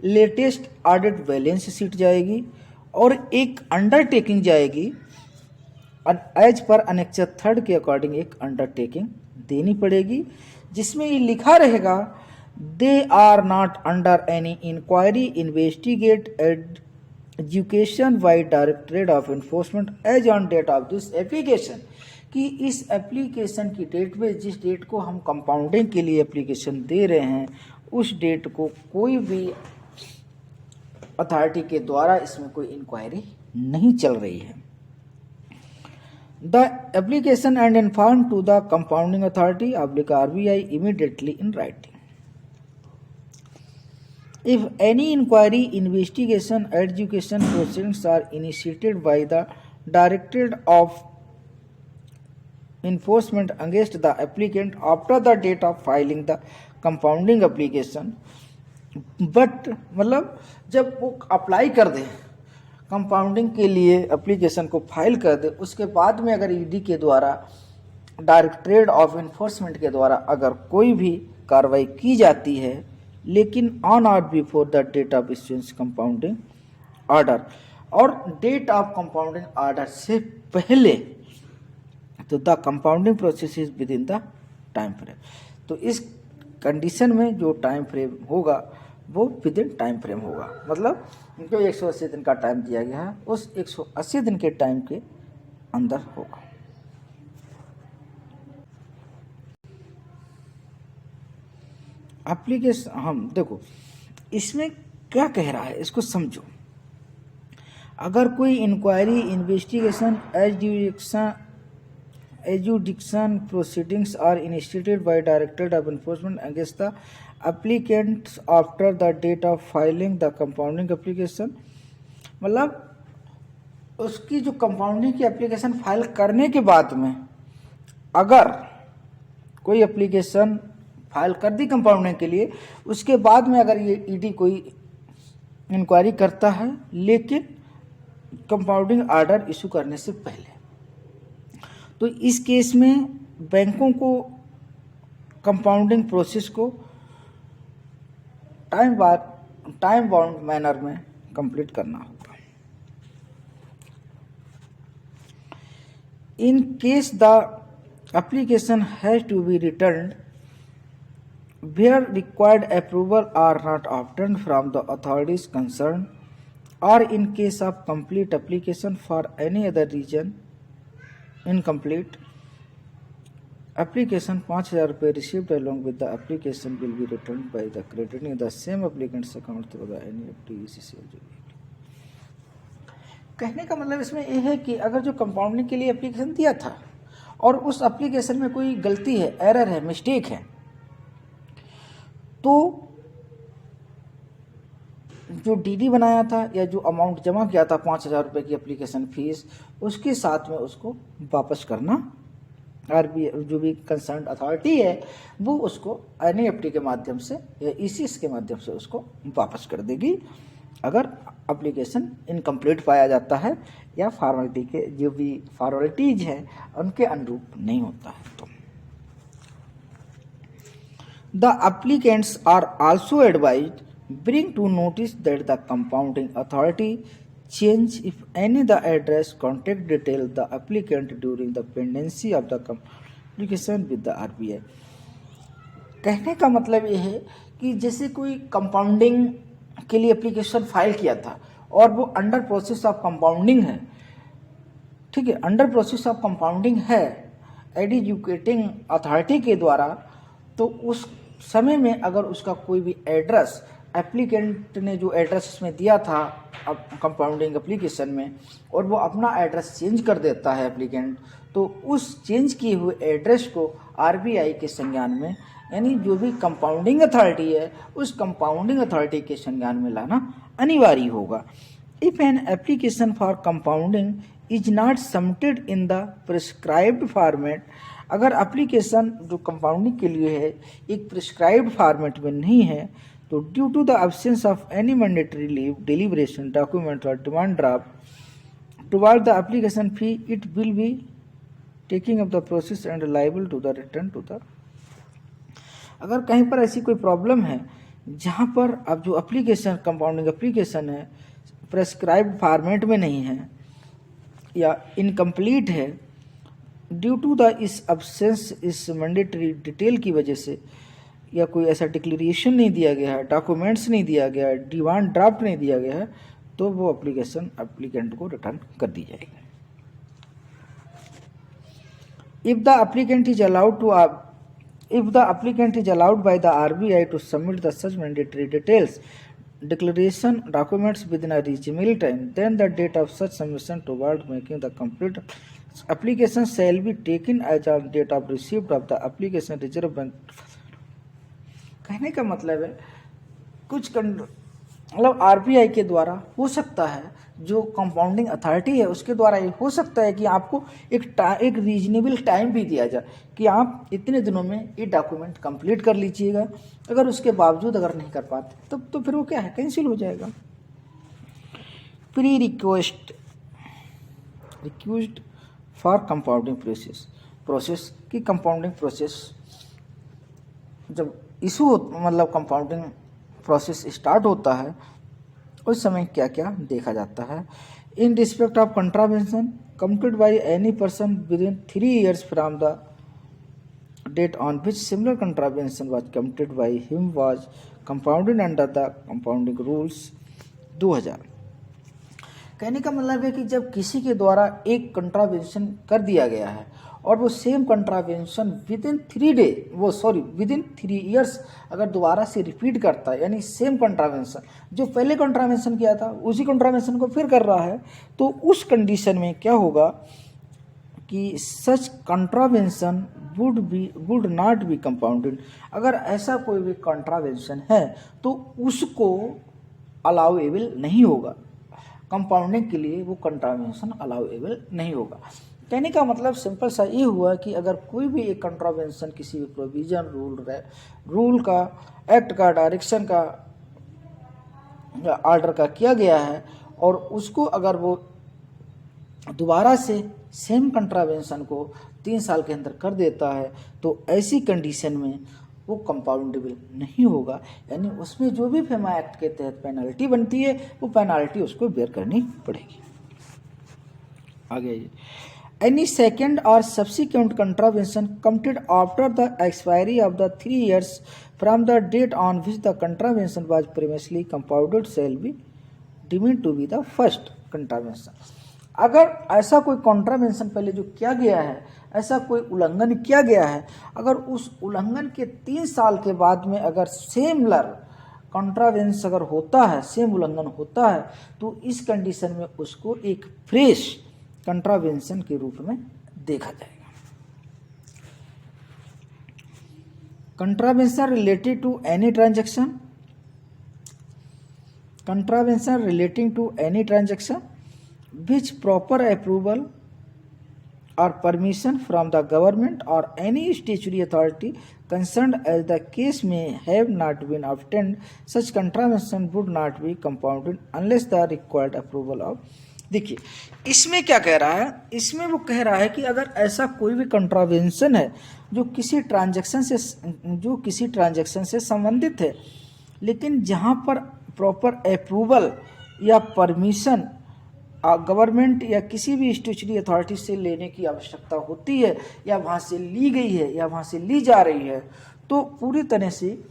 लेटेस्ट ऑडिट बैलेंस शीट जाएगी और एक अंडरटेकिंग जाएगी। एज पर अनेक्चर 3 के अकॉर्डिंग एक अंडरटेकिंग देनी पड़ेगी जिसमें ये लिखा रहेगा they are not under any inquiry investigate education by directorate of Enforcement as on date of this application, कि इस एप्लीकेशन की डेट में, जिस डेट को हम कंपाउंडिंग के लिए एप्लीकेशन दे रहे हैं उस डेट को कोई भी अथॉरिटी के द्वारा इसमें कोई इंक्वायरी नहीं चल रही है। The application and inform to the compounding authority RBI immediately in writing. If any inquiry, investigation, education proceedings are initiated by the Directorate of Enforcement against the applicant after the date of filing the compounding application, but मतलब जब वो apply कर दे compounding के लिए application को file कर दे, उसके बाद में अगर ईडी के द्वारा, डायरेक्टरेट ऑफ एनफोर्समेंट के द्वारा अगर कोई भी कार्रवाई की जाती है लेकिन ऑन और before the date of issuance compounding order, और डेट ऑफ कंपाउंडिंग ऑर्डर से पहले, तो the compounding process is within the time frame. तो इस कंडीशन में जो टाइम फ्रेम होगा वो विद इन टाइम फ्रेम होगा, मतलब जो 180 दिन का टाइम दिया गया है उस 180 दिन के टाइम के अंदर होगा। एप्लीकेशन, हम देखो इसमें क्या कह रहा है इसको समझो। अगर कोई inquiry, investigation, adjudication proceedings are initiated by directorate of enforcement against the applicants after the date of filing the compounding application, मतलब उसकी जो कंपाउंडिंग की एप्लीकेशन फाइल करने के बाद में अगर कोई एप्लीकेशन फाइल कर दी कंपाउंडिंग के लिए, उसके बाद में अगर ये ईडी कोई इंक्वायरी करता है लेकिन कंपाउंडिंग ऑर्डर इशू करने से पहले, तो इस केस में बैंकों को कंपाउंडिंग प्रोसेस को टाइम बाउंड मैनर में कंप्लीट करना होगा। In case the application has to be returned where required approval are not obtained from the authorities concerned, or in case of complete application for any other reason incomplete, application 5,000 रुपये received along with the application will be returned by the crediting the same applicant's account through the NEFT ECCL। कहने का मतलब इसमें यह है कि अगर जो कंपाउंडिंग के लिए एप्लीकेशन दिया था और उस एप्लीकेशन में कोई गलती है, एरर है, मिस्टेक है, तो जो डीडी बनाया था या जो अमाउंट जमा किया था 5,000 रुपये की एप्लीकेशन फीस, उसके साथ में उसको वापस करना RBI जो भी कंसर्न अथॉरिटी है वो उसको NEFT के माध्यम से या ECS के माध्यम से उसको वापस कर देगी अगर एप्लीकेशन इनकम्प्लीट पाया जाता है या फॉर्मेलिटी के जो भी फॉर्मेलिटीज हैं उनके अनुरूप नहीं होता है। तो The applicants are also advised bring to notice that the compounding authority change if any the address contact detail the applicant during the pendency of the communication with the RBI। कहने का मतलब ये है कि जैसे कोई कंपाउंडिंग के लिए एप्लीकेशन फाइल किया था और वो अंडर प्रोसेस ऑफ कंपाउंडिंग है, ठीक है, अंडर प्रोसेस ऑफ कंपाउंडिंग है, एडजुकेटिंग अथॉरिटी के द्वारा, तो उस समय में अगर उसका कोई भी एड्रेस, एप्लीकेंट ने जो एड्रेस उसमें दिया था अब कंपाउंडिंग एप्लीकेशन में, और वो अपना एड्रेस चेंज कर देता है एप्लीकेंट, तो उस चेंज किए हुए एड्रेस को आरबीआई के संज्ञान में, यानी जो भी कंपाउंडिंग अथॉरिटी है उस कंपाउंडिंग अथॉरिटी के संज्ञान में लाना अनिवार्य होगा। If N application for compounding is not submitted in the prescribed format, अगर एप्लीकेशन जो कंपाउंडिंग के लिए है एक प्रिस्क्राइब्ड फॉर्मेट में नहीं है, तो due to the absence of any mandatory leave, deliberation document और demand draft toward the application fee, it will be taking up the process and liable to the return to the. अगर कहीं पर ऐसी कोई प्रॉब्लम है जहाँ पर अब जो एप्लीकेशन कंपाउंडिंग एप्लीकेशन है प्रेस्क्राइब्ड फॉर्मेट में नहीं है या इनकम्प्लीट है, ड्यू टू द इस अब्सेंस, इस मैंडेटरी डिटेल की वजह से, या कोई ऐसा डिक्लेरेशन नहीं दिया गया है, डॉक्यूमेंट्स नहीं दिया गया है, डिमांड ड्राफ्ट नहीं दिया गया है, तो वो एप्लीकेशन एप्लीकेंट को रिटर्न कर दी जाएगी। If the applicant is allowed by the RBI to submit the such mandatory details, declaration documents within a reasonable time, then the date of such submission toward making the complete application shall be taken as on date of receipt of the application Reserve Bank। कहने का मतलब है कुछ मतलब RBI के द्वारा हो सकता है, जो कंपाउंडिंग अथॉरिटी है उसके द्वारा ये हो सकता है कि आपको एक रीजनेबल टाइम भी दिया जाए कि आप इतने दिनों में ये डॉक्यूमेंट कंप्लीट कर लीजिएगा। अगर उसके बावजूद अगर नहीं कर पाते तब तो फिर वो क्या है, कैंसिल हो जाएगा। Pre request for compounding process की कंपाउंडिंग प्रोसेस जब इशू मतलब कंपाउंडिंग प्रोसेस स्टार्ट होता है उस समय क्या क्या देखा जाता है। In respect of contravention committed by any person within 3 years from the date on which similar contravention was committed by him was compounded under the compounding rules 2000। कहने का मतलब है कि जब किसी के द्वारा एक कंट्रावेंशन कर दिया गया है और वो same contravention with in 3 years अगर दोबारा से रिपीट करता है, यानी सेम कंट्रावेंशन जो पहले कंट्रावेंशन किया था उसी कंट्रावेंशन को फिर कर रहा है, तो उस कंडीशन में क्या होगा कि such contravention would not be compounded. अगर ऐसा कोई भी कंट्रावेंशन है तो उसको अलाउएबल नहीं होगा, कंपाउंडिंग के लिए वो कंट्रावेंशन अलाउएबल नहीं होगा। कहने का मतलब सिंपल सा ये हुआ कि अगर कोई भी एक कंट्रावेंशन किसी भी प्रोविजन, रूल का, एक्ट का, डायरेक्शन का, ऑर्डर का किया गया है और उसको अगर वो दोबारा से सेम कंट्रावेंशन को 3 साल के अंदर कर देता है तो ऐसी कंडीशन में वो कंपाउंडेबल नहीं होगा, यानी उसमें जो भी फेमा एक्ट के तहत पेनल्टी बनती है वो पेनल्टी उसको बेयर करनी पड़ेगी। आगे Any second or subsequent contravention committed after the expiry of the 3 years from the date on which the contravention was previously compounded shall be deemed to be the first contravention। अगर ऐसा कोई contravention पहले जो किया गया है, ऐसा कोई उल्लंघन किया गया है, अगर उस उल्लंघन के 3 साल के बाद में अगर सिमिलर कॉन्ट्रावेंशन अगर होता है, सेम उल्लंघन होता है, तो इस कंडीशन में उसको एक फ्रेश कंट्रावेंशन के रूप में देखा जाएगा। Contravention related to any transaction, contravention relating to any transaction which proper approval or permission from the government or any statutory authority concerned as the case may have not been obtained, such contravention would not be compounded unless the required approval of। देखिए इसमें क्या कह रहा है, इसमें वो कह रहा है कि अगर ऐसा कोई भी कंट्रावेंशन है जो किसी ट्रांजैक्शन से संबंधित है, लेकिन जहाँ पर प्रॉपर अप्रूवल या परमिशन गवर्नमेंट या किसी भी स्टैट्यूटरी अथॉरिटी से लेने की आवश्यकता होती है, या वहाँ से ली गई है या वहाँ से ली जा रही है, तो पूरी तरह से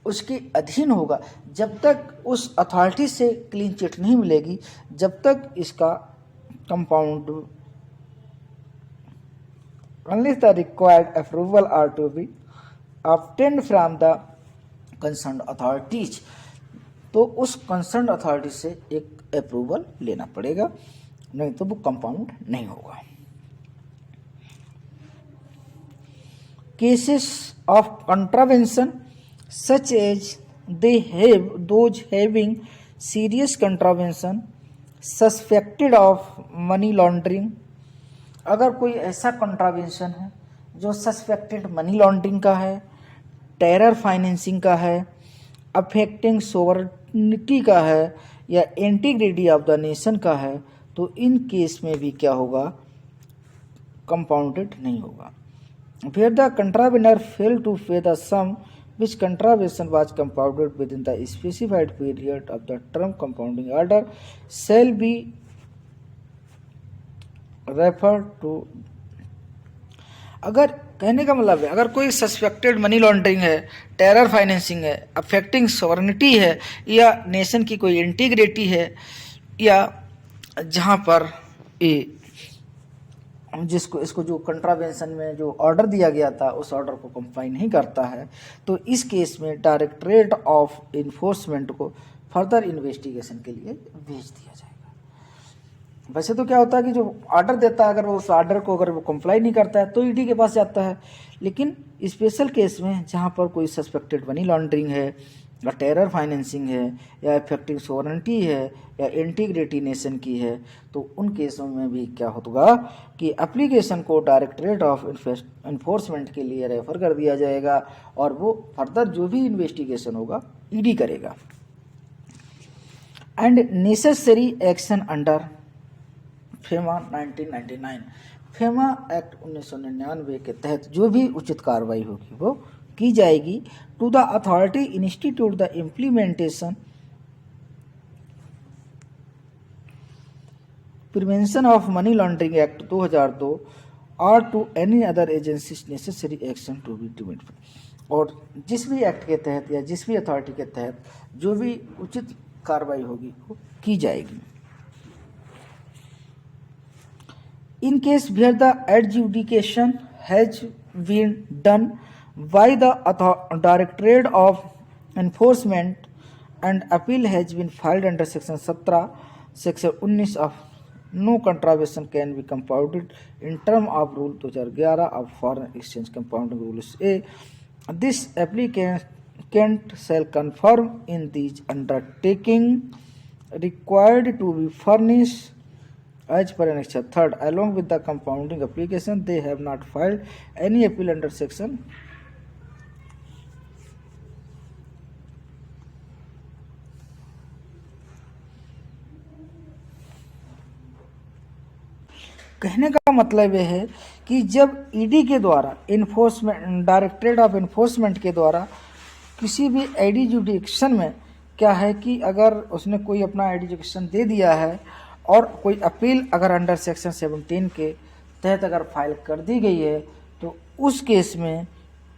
उसके अधीन होगा। जब तक उस अथॉरिटी से क्लीन चिट नहीं मिलेगी, जब तक इसका compound unless the required approval are to be obtained from the concerned authorities। तो उस कंसर्न अथॉरिटी से एक अप्रूवल लेना पड़ेगा, नहीं तो वो कंपाउंड नहीं होगा। Cases of contravention such as they have those having serious contravention suspected of money laundering। अगर कोई ऐसा कंट्रावेंशन है जो सस्पेक्टेड मनी लॉन्ड्रिंग का है, टेरर फाइनेंसिंग का है, अफेक्टिंग सोवरेनिटी का है या इंटीग्रिटी ऑफ द नेशन का है, तो इन केस में भी क्या होगा, कंपाउंडेड नहीं होगा। फिर the contravener fail to pay the sum which contravention was compounded within the specified period of the term compounding order shall be referred to। अगर कहने का मतलब है, अगर कोई सस्पेक्टेड मनी लॉन्ड्रिंग है, टेरर फाइनेंसिंग है, अफेक्टिंग सॉवरेनिटी है या नेशन की कोई इंटीग्रिटी है, या जहाँ पर जिसको इसको जो कंट्रावेंशन में जो ऑर्डर दिया गया था उस ऑर्डर को कंप्लाई नहीं करता है, तो इस केस में डायरेक्टरेट ऑफ इन्फोर्समेंट को फर्दर इन्वेस्टिगेशन के लिए भेज दिया जाएगा। वैसे तो क्या होता है कि जो ऑर्डर देता है, अगर वो उस ऑर्डर को अगर वो कंप्लाई नहीं करता है तो ईडी के पास जाता है, लेकिन स्पेशल केस में जहाँ पर कोई सस्पेक्टेड मनी लॉन्ड्रिंग है या टेरर फाइनेंसिंग है या इफेक्टिंग सोवरेनिटी है या इंटीग्रिटी नेशन की है, तो उन केसों में भी क्या होगा कि एप्लीकेशन को डायरेक्टरेट ऑफ इन्फोर्समेंट के लिए रेफर कर दिया जाएगा और वो फर्दर जो भी इन्वेस्टिगेशन होगा ईडी करेगा। And necessary action under FEMA 1999, FEMA act 1999 के तहत जो भी उचित कार्रवाई होगी वो की जाएगी। To the authority institute the implementation prevention of money laundering act 2002 और to any other agencies necessary action to be demand. और जिस भी एक्ट के तहत या जिस भी अथॉरिटी के तहत जो भी उचित कार्रवाई होगी वो की जाएगी। In case where the adjudication has been done by the Directorate of Enforcement and appeal has been filed under Section 17, Section 19 of no contravention can be compounded in term of Rule 2011 of Foreign Exchange Compounding Rules A. This applicant shall confirm in these undertaking required to be furnished as per Annexure 3rd along with the compounding application. They have not filed any appeal under Section कहने का मतलब यह है कि जब ED के द्वारा enforcement directorate of enforcement के द्वारा किसी भी एडजुडिकेशन में क्या है कि अगर उसने कोई अपना एडजुडिकेशन दे दिया है और कोई अपील अगर अंडर सेक्शन 17 के तहत अगर फाइल कर दी गई है, तो उस केस में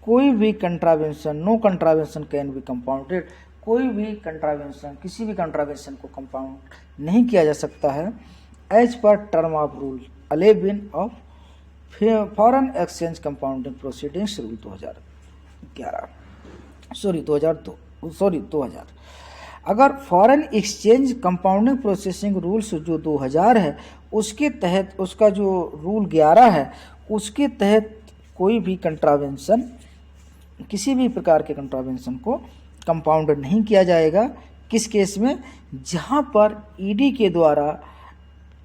कोई भी contravention, no contravention can be compounded, कोई भी कंट्रावेंशन, किसी भी कंट्रावेंशन को कंपाउंड नहीं किया जा सकता है as per term of rule 11 of foreign exchange compounding proceedings rule 2000। अगर foreign exchange compounding processing rules जो 2000 है उसके तहत उसका जो रूल 11 है उसके तहत कोई भी कंट्रावेंशन, किसी भी प्रकार के कंट्रावेंशन को कंपाउंड नहीं किया जाएगा। किस केस में? जहां पर ईडी के द्वारा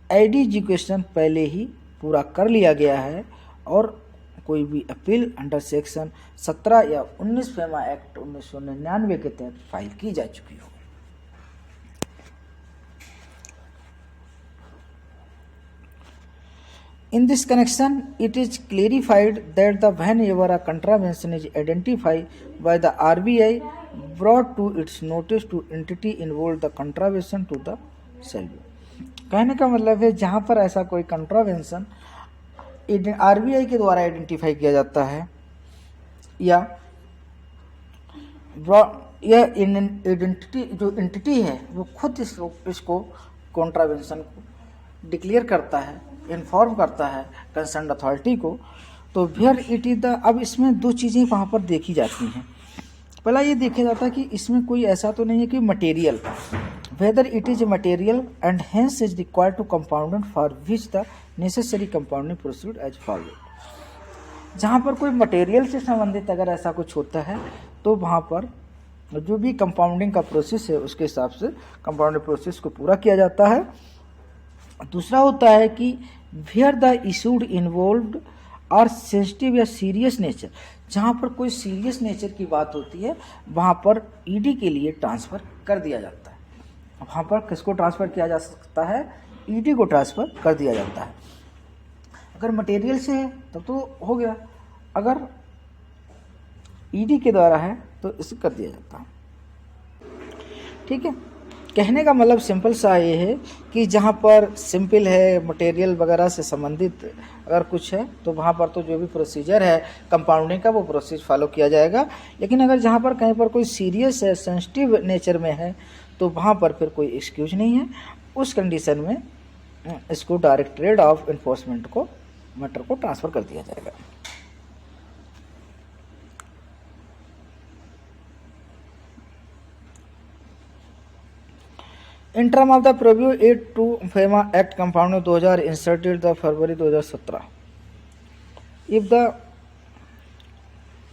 एडजुडिकेशन पहले ही पूरा कर लिया गया है और कोई भी अपील अंडर सेक्शन 17 या 19 फेमा एक्ट 1999 के तहत फाइल की जा चुकी हो। In this connection, it is clarified that whenever a contravention is identified by the RBI, brought to its notice to entity involved, the contravention to the shall be। कहने का मतलब है जहाँ पर ऐसा कोई कंट्रावेंशन आरबीआई के द्वारा आइडेंटिफाई किया जाता है या आइडेंटिटी जो एंटिटी है वो खुद इसको कंट्रावेंशन को डिक्लेयर करता है, इन्फॉर्म करता है कंसर्न अथॉरिटी को, तो वेयर इट इज द, अब इसमें दो चीज़ें वहाँ पर देखी जाती हैं। पहला ये देखा जाता है कि इसमें कोई ऐसा तो नहीं है कि material, whether it is material and hence is required to compounded for which the necessary compounding proceed as followed. जहाँ पर कोई मटेरियल से संबंधित अगर ऐसा कुछ होता है तो वहाँ पर जो भी कंपाउंडिंग का प्रोसेस है उसके हिसाब से कंपाउंडिंग प्रोसेस को पूरा किया जाता है। दूसरा होता है कि वेयर द इशूड इन्वॉल्व्ड और सेंसिटिव या सीरियस नेचर, जहाँ पर कोई सीरियस नेचर की बात होती है वहाँ पर ईडी के लिए ट्रांसफ़र कर दिया जाता है। वहाँ पर किसको ट्रांसफ़र किया जा सकता है? ईडी को ट्रांसफ़र कर दिया जाता है। अगर मटेरियल से है तब तो हो गया, अगर ईडी के द्वारा है तो इसे कर दिया जाता है। ठीक है, कहने का मतलब सिंपल सा ये है कि जहाँ पर सिंपल है, मटेरियल वगैरह से संबंधित अगर कुछ है तो वहाँ पर तो जो भी प्रोसीजर है कंपाउंडिंग का वो प्रोसेस फॉलो किया जाएगा। लेकिन अगर जहाँ पर कहीं पर कोई सीरियस है, सेंसिटिव नेचर में है तो वहाँ पर फिर कोई एक्सक्यूज नहीं है। उस कंडीशन में इसको डायरेक्टरेट ऑफ इन्फोर्समेंट को मैटर को ट्रांसफ़र कर दिया जाएगा। इन term of the preview 8 FEMA act compounding 2000 inserted the February 2017, if the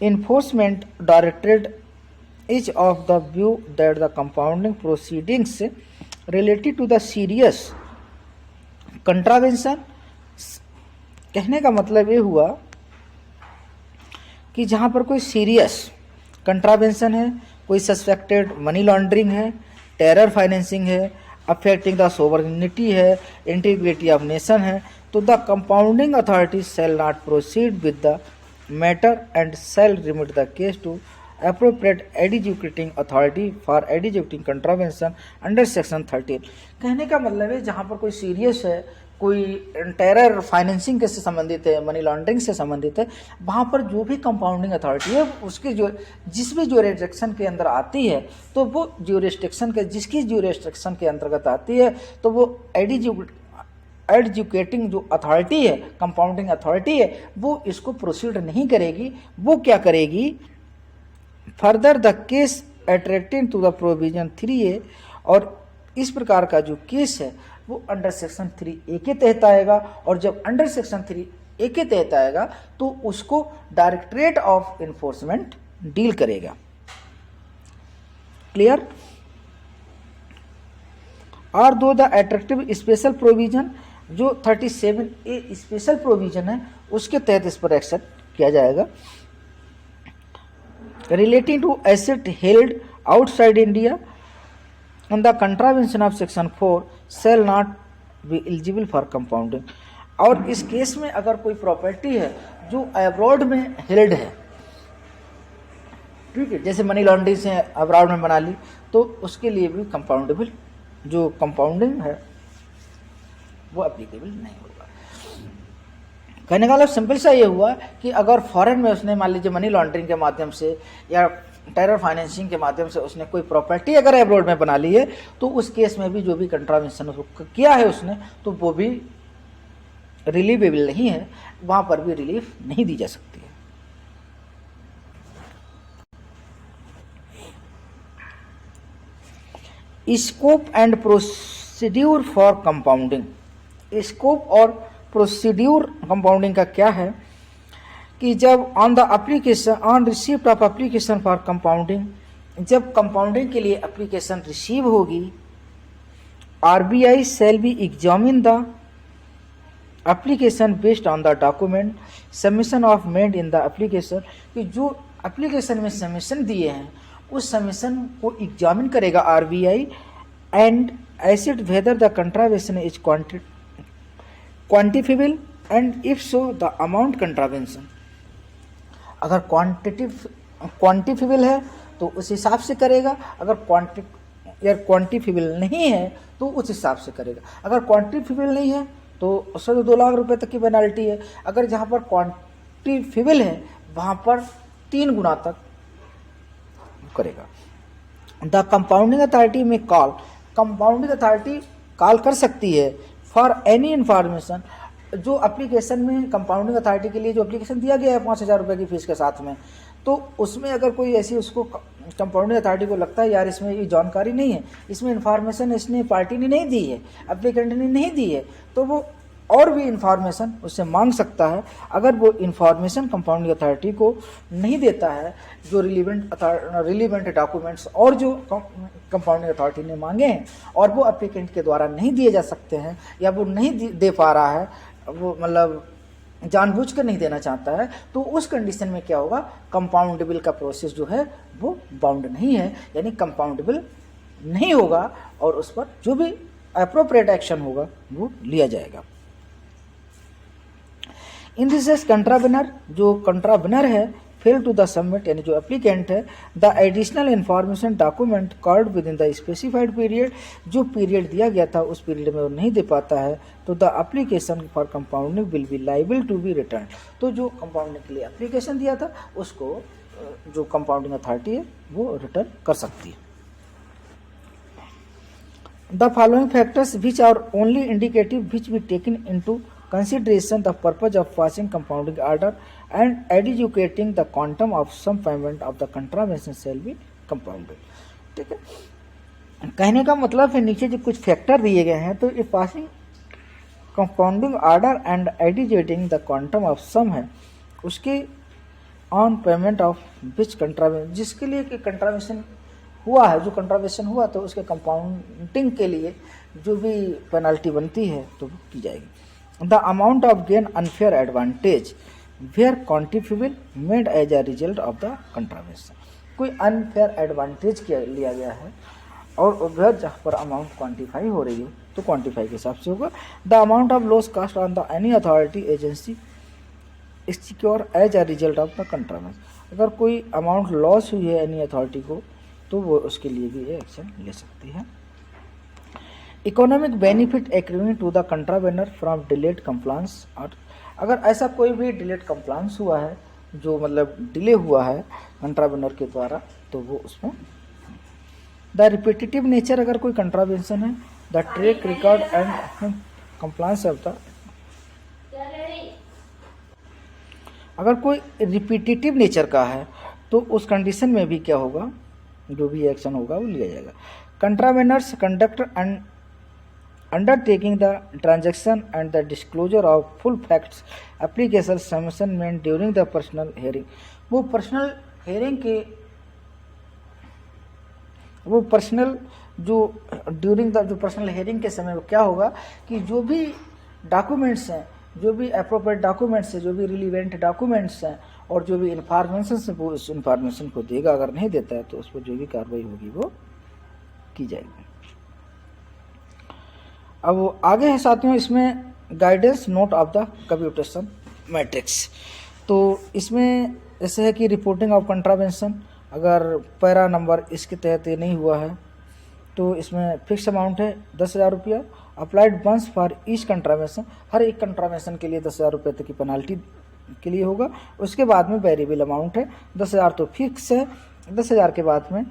enforcement directorate is of the view that the compounding proceedings related to the serious contravention, कहने का मतलब ये हुआ कि जहाँ पर कोई सीरियस कंट्रावेंशन है, कोई सस्पेक्टेड मनी लॉन्ड्रिंग है, टेरर फाइनेंसिंग है, अफेक्टिंग द सोवरेनिटी है, इंटीग्रिटी ऑफ नेशन है, तो the compounding authority shall not proceed with the matter and shall remit the case to appropriate adjudicating authority for adjudicating contravention under section 13। कहने का मतलब है जहाँ पर कोई सीरियस है, कोई टेरर फाइनेंसिंग के से संबंधित है, मनी लॉन्ड्रिंग से संबंधित है, वहाँ पर जो भी कंपाउंडिंग अथॉरिटी है उसके जो जिस भी ज्यूरिसडिक्शन के अंदर आती है तो वो ज्यूरिसडिक्शन के जिसकी ज्यूरिसडिक्शन के अंतर्गत आती है तो वो एडजुकेटिंग जो अथॉरिटी है, कंपाउंडिंग अथॉरिटी है, वो इसको प्रोसीड नहीं करेगी। वो क्या करेगी? Further the case attracting to the provision 3A, और इस प्रकार का जो केस है वो अंडर सेक्शन 3A के तहत आएगा। और जब अंडर सेक्शन 3A के तहत आएगा तो उसको डायरेक्टरेट ऑफ इन्फोर्समेंट डील करेगा। क्लियर? और दो द अट्रैक्टिव स्पेशल प्रोविजन जो 37A स्पेशल प्रोविजन है उसके तहत इस पर एक्शन किया जाएगा। relating to asset held outside India and the contravention of section 4 shall not be eligible for compounding। और इस केस में अगर कोई प्रॉपर्टी है जो अब्रॉड में हेल्ड है, ठीक है, जैसे मनी लॉन्ड्रिंग से अब्रॉड में बना ली, तो उसके लिए भी कंपाउंडेबल जो कंपाउंडिंग है वो एप्लीकेबल नहीं होगा। कहने का मतलब सिंपल सा ये हुआ कि अगर फॉरेन में उसने मान लीजिए मनी लॉन्ड्रिंग के माध्यम से या टेरर फाइनेंसिंग के माध्यम से उसने कोई प्रॉपर्टी अगर अब्रॉड में बना ली है तो उस केस में भी जो भी कंट्रावेंशन किया है उसने तो वो भी रिलीवेबल नहीं है, वहाँ पर भी रिलीफ नहीं दी जा सकती है। Scope and procedure for compounding, scope और प्रोसीड्यूर कंपाउंडिंग का क्या है कि जब on the application on receipt of application for compounding, जब कंपाउंडिंग के लिए एप्लीकेशन रिसीव होगी, RBI shall be examine the application based on the document submission of made in the application, कि जो एप्लीकेशन में सबमिशन दिए हैं उस सबमिशन को एग्जामिन करेगा RBI and acid whether the contravention is quantifiable and if so the amount contravention. अगर quantifiable है तो उस हिसाब से करेगा, अगर क्वांटिफिबल नहीं है तो उस हिसाब से करेगा। अगर क्वांटिफिबल नहीं है तो उससे तो 2 लाख रुपए तक की पेनाल्टी है। अगर जहाँ पर क्वांटिफिबल है वहाँ पर 3 गुना तक करेगा। द कंपाउंडिंग अथॉरिटी में कॉल, कंपाउंडिंग अथॉरिटी कॉल कर सकती है फॉर एनी इंफॉर्मेशन जो एप्लीकेशन में कंपाउंडिंग अथॉरिटी के लिए जो एप्लीकेशन दिया गया है 5,000 रुपये की फ़ीस के साथ में, तो उसमें अगर कोई ऐसी उसको कंपाउंडिंग अथॉरिटी को लगता है यार इसमें ये जानकारी नहीं है, इसमें इन्फॉर्मेशन इसने पार्टी ने नहीं दी है, एप्लीकेंट ने नहीं दी है, तो वो और भी इंफॉर्मेशन उससे मांग सकता है। अगर वो इंफॉर्मेशन कंपाउंडिंग अथॉरिटी को नहीं देता है, जो रिलीवेंट डॉक्यूमेंट्स और जो कंपाउंडिंग अथॉरिटी ने मांगे हैं और वो एप्लीकेंट के द्वारा नहीं दिए जा सकते हैं या वो नहीं दे पा रहा है, वो मतलब जानबूझ कर नहीं देना चाहता है, तो उस कंडीशन में क्या होगा, कंपाउंडेबल का प्रोसेस जो है वो बाउंड नहीं है, यानी कंपाउंडेबल नहीं होगा और उस पर जो भी अप्रोप्रिएट एक्शन होगा वो लिया जाएगा। इन दिस केस कंट्रावेनर, जो कंट्रावेनर है, फेल टू द सबमिट, यानी जो एप्लीकेंट है, the additional information document called with in the specified period, जो पीरियड दिया गया था उस पीरियड में वो नहीं दे पाता है, तो the application for compounding will be liable to be return, तो जो कंपाउंडिंग के लिए एप्लीकेशन दिया था उसको जो कंपाउंडिंग अथॉरिटी है वो रिटर्न कर सकती है। The following factors which are only indicative which be taken into consideration the purpose of passing compounding order and adjudicating the quantum of some payment of the contravention shall be compounded। ठीक है, कहने का मतलब है नीचे जो कुछ factor दिए गए हैं, तो ये passing compounding order and adjudicating the quantum of sum है, उसके on payment of which contravention, जिसके लिए कि कंट्रावेंशन हुआ है, जो कंट्रावेंशन हुआ तो उसके कंपाउंडिंग के लिए जो भी पेनल्टी बनती है तो वो की जाएगी। The amount of gain unfair advantage where quantifiable made as a result of the contravention, कोई unfair advantage लिया गया है और वह जहाँ पर अमाउंट क्वान्टिफाई हो रही है तो क्वान्टिफाई के हिसाब से होगा। The amount of loss caused on the any authority agency secure as a result of the contravention, अगर कोई अमाउंट लॉस हुई है एनी अथॉरिटी को तो वो उसके लिए भी एक्शन ले सकती है। Economic benefit accruing to the contravener from delayed compliance, और अगर ऐसा कोई भी डिलेड कंप्लायंस हुआ है, जो मतलब डिले हुआ है कंट्रावेनर के द्वारा, तो वो उसमें द रिपीटेटिव नेचर, अगर कोई कंट्रावेंशन है, the track record and compliance of the, अगर कोई रिपीटेटिव नेचर का है तो उस कंडीशन में भी क्या होगा, जो भी एक्शन होगा वो लिया जाएगा। Contravener's conduct and undertaking the transaction and the disclosure of full facts application submission made during the personal hearing, वो पर्सनल हेयरिंग के वो पर्सनल जो ड्यूरिंग द जो पर्सनल हेयरिंग के समय क्या होगा कि जो भी डॉक्यूमेंट्स हैं, जो भी अप्रोप्रिएट डॉक्यूमेंट्स हैं, जो भी रिलीवेंट डॉक्यूमेंट्स हैं और जो भी इन्फॉर्मेशन है वो उस इन्फॉर्मेशन को देगा, अगर नहीं देता है तो उस पर जो भी कार्रवाई होगी वो की जाएगी। अब आगे है साथियों इसमें guidance note of the computation matrix, तो इसमें ऐसे है कि रिपोर्टिंग ऑफ कंट्रावेंशन, अगर पैरा नंबर इसके तहत ये नहीं हुआ है तो इसमें फिक्स अमाउंट है 10,000 रुपया, applied once for each contravention, हर एक कंट्रावेंशन के लिए 10,000 रुपये तक की पेनाल्टी के लिए होगा। उसके बाद में वेरिएबल अमाउंट है 10,000 तो फिक्स है, 10,000 के बाद में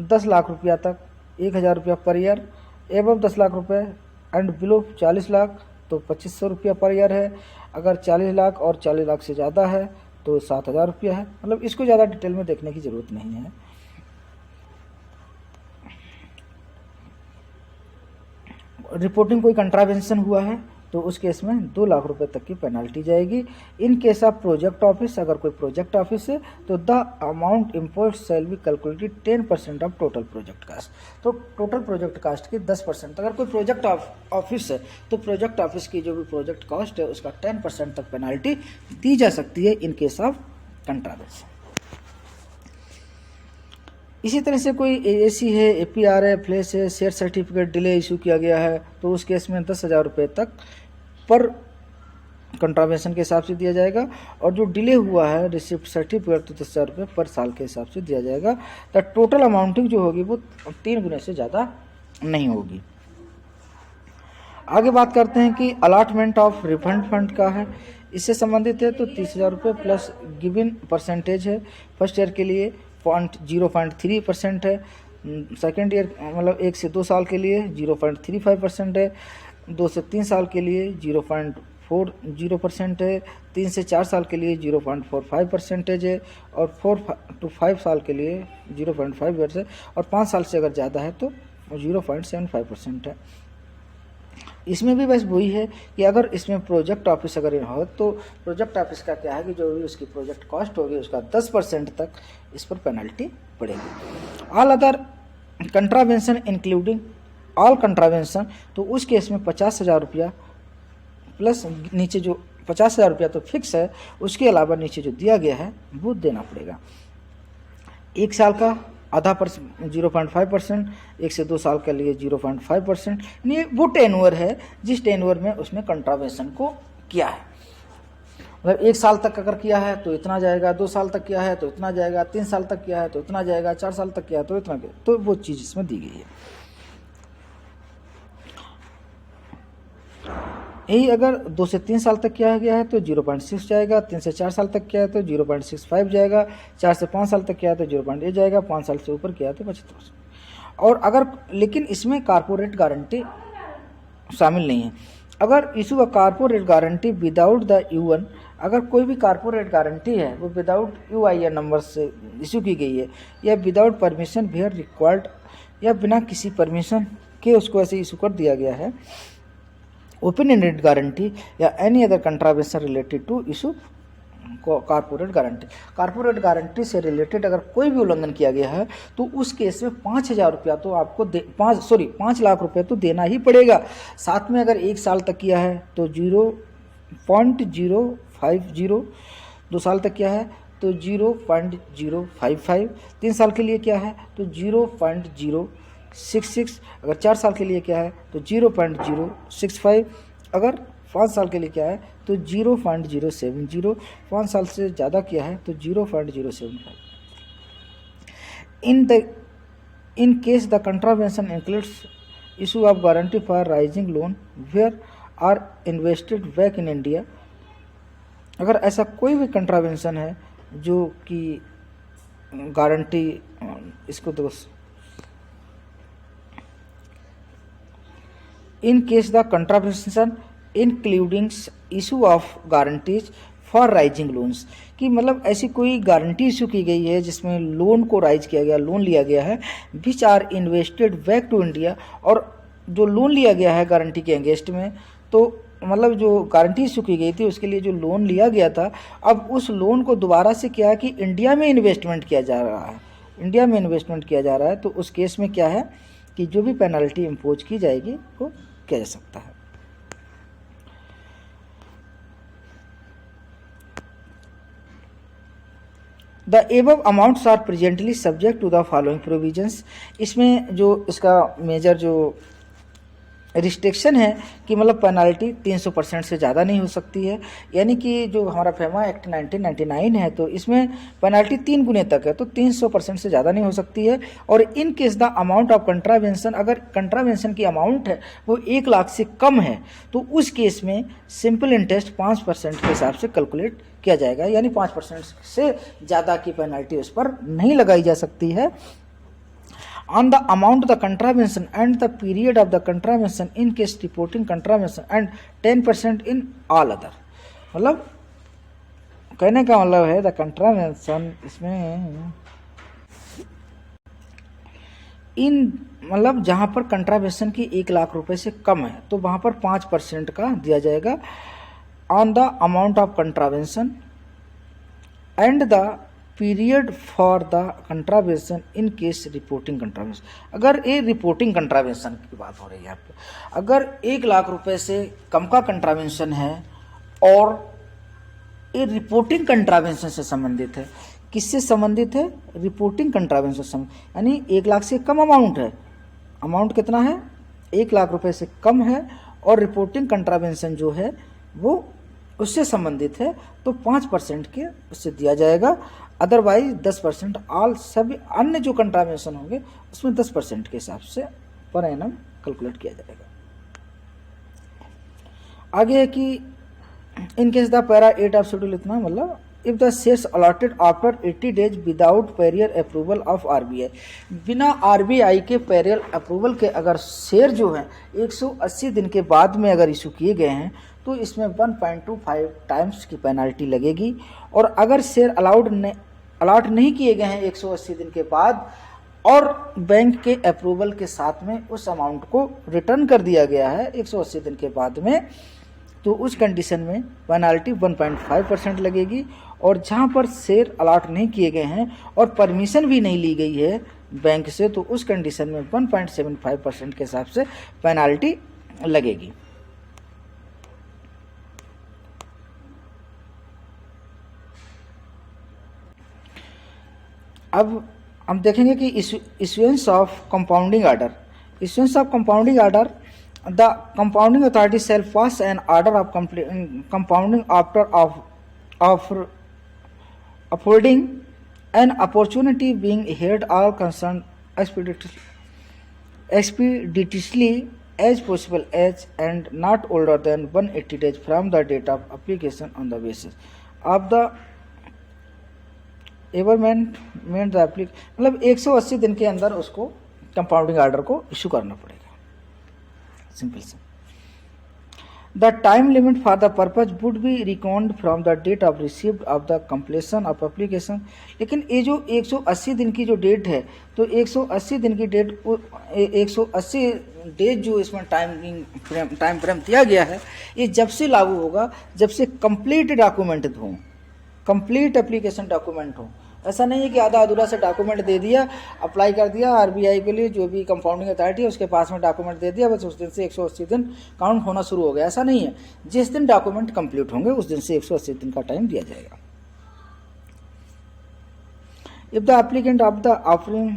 10 लाख रुपया तक 1,000 रुपया पर ईयर, एवं 10 लाख रुपये एंड बिलो 40 लाख तो 2,500 रुपया पर ईयर है, अगर 40 लाख और 40 लाख से ज़्यादा है तो 7,000 रुपया है। मतलब इसको ज़्यादा डिटेल में देखने की ज़रूरत नहीं है। रिपोर्टिंग कोई कंट्रावेंशन हुआ है तो उस केस में 2 लाख रुपए तक की पेनल्टी जाएगी। In case of project office, अगर कोई प्रोजेक्ट ऑफिस है तो the amount impose shall be calculated 10% of total project cost, तो टोटल प्रोजेक्ट कास्ट की 10%, अगर कोई प्रोजेक्ट ऑफिस है तो प्रोजेक्ट ऑफिस की जो भी प्रोजेक्ट कॉस्ट है उसका 10% तक पेनल्टी दी जा सकती है इन केस ऑफ कंट्रावेंशन। इसी तरह से कोई एएसी है, एपीआर है, फ्लैश है, शेयर सर्टिफिकेट डिले इशू किया गया है तो उस केस में 10,000 रुपये तक पर कंट्रावेंशन के हिसाब से दिया जाएगा, और जो डिले हुआ है रिसिप्ट सर्टिफिकेट तो 10,000 रुपये पर साल के हिसाब से दिया जाएगा। तो टोटल अमाउंटिंग जो होगी वो 3 गुने से ज़्यादा नहीं होगी। आगे बात करते हैं कि अलॉटमेंट ऑफ रिफंड फंड का है, इससे संबंधित है तो 30,000 रुपये प्लस गिवन परसेंटेज है। फर्स्ट ईयर के लिए 0.3% है, सेकेंड ईयर मतलब 1 से 2 साल के लिए 0.35% है, 2 से 3 साल के लिए 0.40% है, 3 से 4 साल के लिए 0.45% है, और 4 to 5 साल के लिए 0.5% है, और 5 साल से अगर ज़्यादा है तो 0.75% है। इसमें भी बस वही है कि अगर इसमें प्रोजेक्ट ऑफिस अगर हो तो प्रोजेक्ट ऑफिस का क्या है कि जो भी उसकी प्रोजेक्ट कॉस्ट होगी उसका 10% तक इस पर पेनल्टी पड़ेगी। All other contravention including all contravention, तो उस केस में 50,000 रुपया प्लस नीचे जो 50,000 रुपया तो फिक्स है, उसके अलावा नीचे जो दिया गया है वो देना पड़ेगा। 1 साल का आधा % 0.5%, 1 से 2 साल के लिए 0.5%, यानी वो टेन्योर है जिस टेन्योर में उसने कंट्रावेंशन को किया है। मतलब 1 साल तक अगर किया है तो इतना जाएगा, 2 साल तक किया है तो इतना जाएगा, 3 साल तक किया है तो इतना जाएगा, 4 साल तक किया है तो इतना, तो वो चीज़ इसमें दी गई है। यही अगर 2 से 3 साल तक किया गया है तो 0.6 जाएगा, 3 से 4 साल तक किया है तो 0.65 जाएगा, 4 से 5 साल तक किया है तो 0.8 जाएगा, 5 साल से ऊपर किया है तो 75%। और अगर, लेकिन इसमें कारपोरेट गारंटी शामिल नहीं है। अगर issue a corporate guarantee without the UN, अगर कोई भी कारपोरेट गारंटी है वो विदाउट UIN नंबर से इशू की गई है, या विदाउट परमिशन वेयर रिक्वायर्ड, या बिना किसी परमिशन के उसको ऐसे इशू कर दिया गया है, ओपन एंडेड गारंटी या any other contravention related to issue corporate guarantee. Corporate guarantee से रिलेटेड अगर कोई भी उल्लंघन किया गया है तो उस केस में 5,000 रुपया तो आपको 5 लाख रुपये तो देना ही पड़ेगा। साथ में अगर 1 साल तक किया है तो 0.050, 2 साल तक किया है तो 0.055, 3 साल के लिए क्या है तो 0.066, अगर 4 साल के लिए क्या है तो 0.065, अगर 5 साल के लिए क्या है तो 0.070, 5 साल से ज़्यादा किया है तो 0.075। In case the contravention includes issue of guarantee for raising loan where are invested back in India, अगर ऐसा कोई भी कंट्रावेंशन है जो कि गारंटी, इसको तो इन case the contravention including issue of guarantees for rising loans, कि मतलब ऐसी कोई गारंटी इशू की गई है जिसमें लोन को राइज किया गया, लोन लिया गया है, which are invested back to India, और जो लोन लिया गया है गारंटी के अगेंस्ट में, तो मतलब जो गारंटी इशू की गई थी उसके लिए जो लोन लिया गया था, अब उस लोन को दोबारा से क्या है कि इंडिया में इन्वेस्टमेंट किया जा रहा है, इंडिया में इन्वेस्टमेंट किया जा रहा है, तो उस केस में क्या है कि जो भी पेनल्टी इम्पोज की जाएगी वो किया जा सकता है। The above amounts are presently subject to the following provisions, इसमें जो इसका मेजर जो रिस्ट्रिक्शन है कि मतलब पेनल्टी 300% से ज़्यादा नहीं हो सकती है, यानी कि जो हमारा फेमा एक्ट 1999 है तो इसमें पेनल्टी 3 गुने तक है, तो 300% से ज़्यादा नहीं हो सकती है। और इन case the amount of contravention, अगर कंट्रावेंशन की अमाउंट है वो 1 लाख से कम है तो उस केस में सिंपल इंटरेस्ट 5% के हिसाब से कैलकुलेट किया जाएगा, यानी 5% से ज़्यादा की पेनल्टी उस पर नहीं लगाई जा सकती है। On the amount of the contravention and the period of the contravention in case reporting contravention and 10% in all other, मतलब कहने का मतलब है द कंट्रावेंशन इसमें इन मतलब जहाँ पर कंट्रावेंशन की 1 लाख रुपए से कम है तो वहाँ पर 5% का दिया जाएगा on the amount of contravention and the period for the contravention in case reporting contravention. अगर ये रिपोर्टिंग कंट्रावेंशन की बात हो रही है आपको, अगर 1 लाख रुपए से कम का कंट्रावेंशन है और ये रिपोर्टिंग कंट्रावेंशन से संबंधित है, किससे संबंधित है? रिपोर्टिंग कंट्रावेंशन से, यानी 1 लाख से कम अमाउंट है, अमाउंट कितना है 1 लाख रुपए से कम है और रिपोर्टिंग कंट्रावेंशन जो है वो उससे संबंधित है तो 5% के उससे दिया जाएगा, अदरवाइज 10% ऑल सभी अन्य जो कंट्रावेंशन होंगे उसमें 10% के हिसाब से पर एनम कैलकुलेट किया जाएगा। आगे है कि इन case the para 8 of schedule इतना मतलब if the shares allotted after 80 days without Periyar approval of RBI, बिना RBI के पेरियर अप्रूवल के अगर शेयर जो है 180 दिन के बाद में अगर इशू किए गए हैं तो तो इसमें 1.25 टाइम्स की पेनल्टी लगेगी। और अगर शेयर अलॉट नहीं किए गए हैं 180 दिन के बाद और बैंक के अप्रूवल के साथ में उस अमाउंट को रिटर्न कर दिया गया है 180 दिन के बाद में, तो उस कंडीशन में पेनल्टी 1.5% लगेगी। और जहां पर शेयर अलॉट नहीं किए गए हैं और परमिशन भी नहीं ली गई है बैंक से, तो उस कंडीशन में 1.75% के हिसाब से पेनल्टी लगेगी। अब हम देखेंगे कि issuance of compounding order. Issuance of compounding order, the compounding authority shall pass an order of compounding after affording an opportunity being heard all concerned expeditiously as possible as and not older than 180 days from the date of application on the basis of the averment meant the मतलब 180 दिन के अंदर उसको compounding order को issue करना पड़ेगा, simple से। The time limit for the purpose would be reckoned from the date of received of the completion of application. लेकिन ये जो 180 दिन की जो डेट है, तो 180 दिन की डेट 180 डेज जो इसमें टाइम फ्रेम दिया गया है, ये जब से लागू होगा जब से कंप्लीट डॉक्यूमेंट हो, कंप्लीट एप्लीकेशन डॉक्यूमेंट हो। ऐसा नहीं है कि आधा अधूरा से डॉक्यूमेंट दे दिया, अप्लाई कर दिया आरबीआई के लिए, जो भी कंपाउंडिंग अथॉरिटी है उसके पास में डॉक्यूमेंट दे दिया, बस उस दिन से 180 दिन काउंट होना शुरू हो गया। ऐसा नहीं है, जिस दिन डॉक्यूमेंट कंप्लीट होंगे उस दिन से 180 दिन का टाइम दिया जाएगा। If the applicant of the offering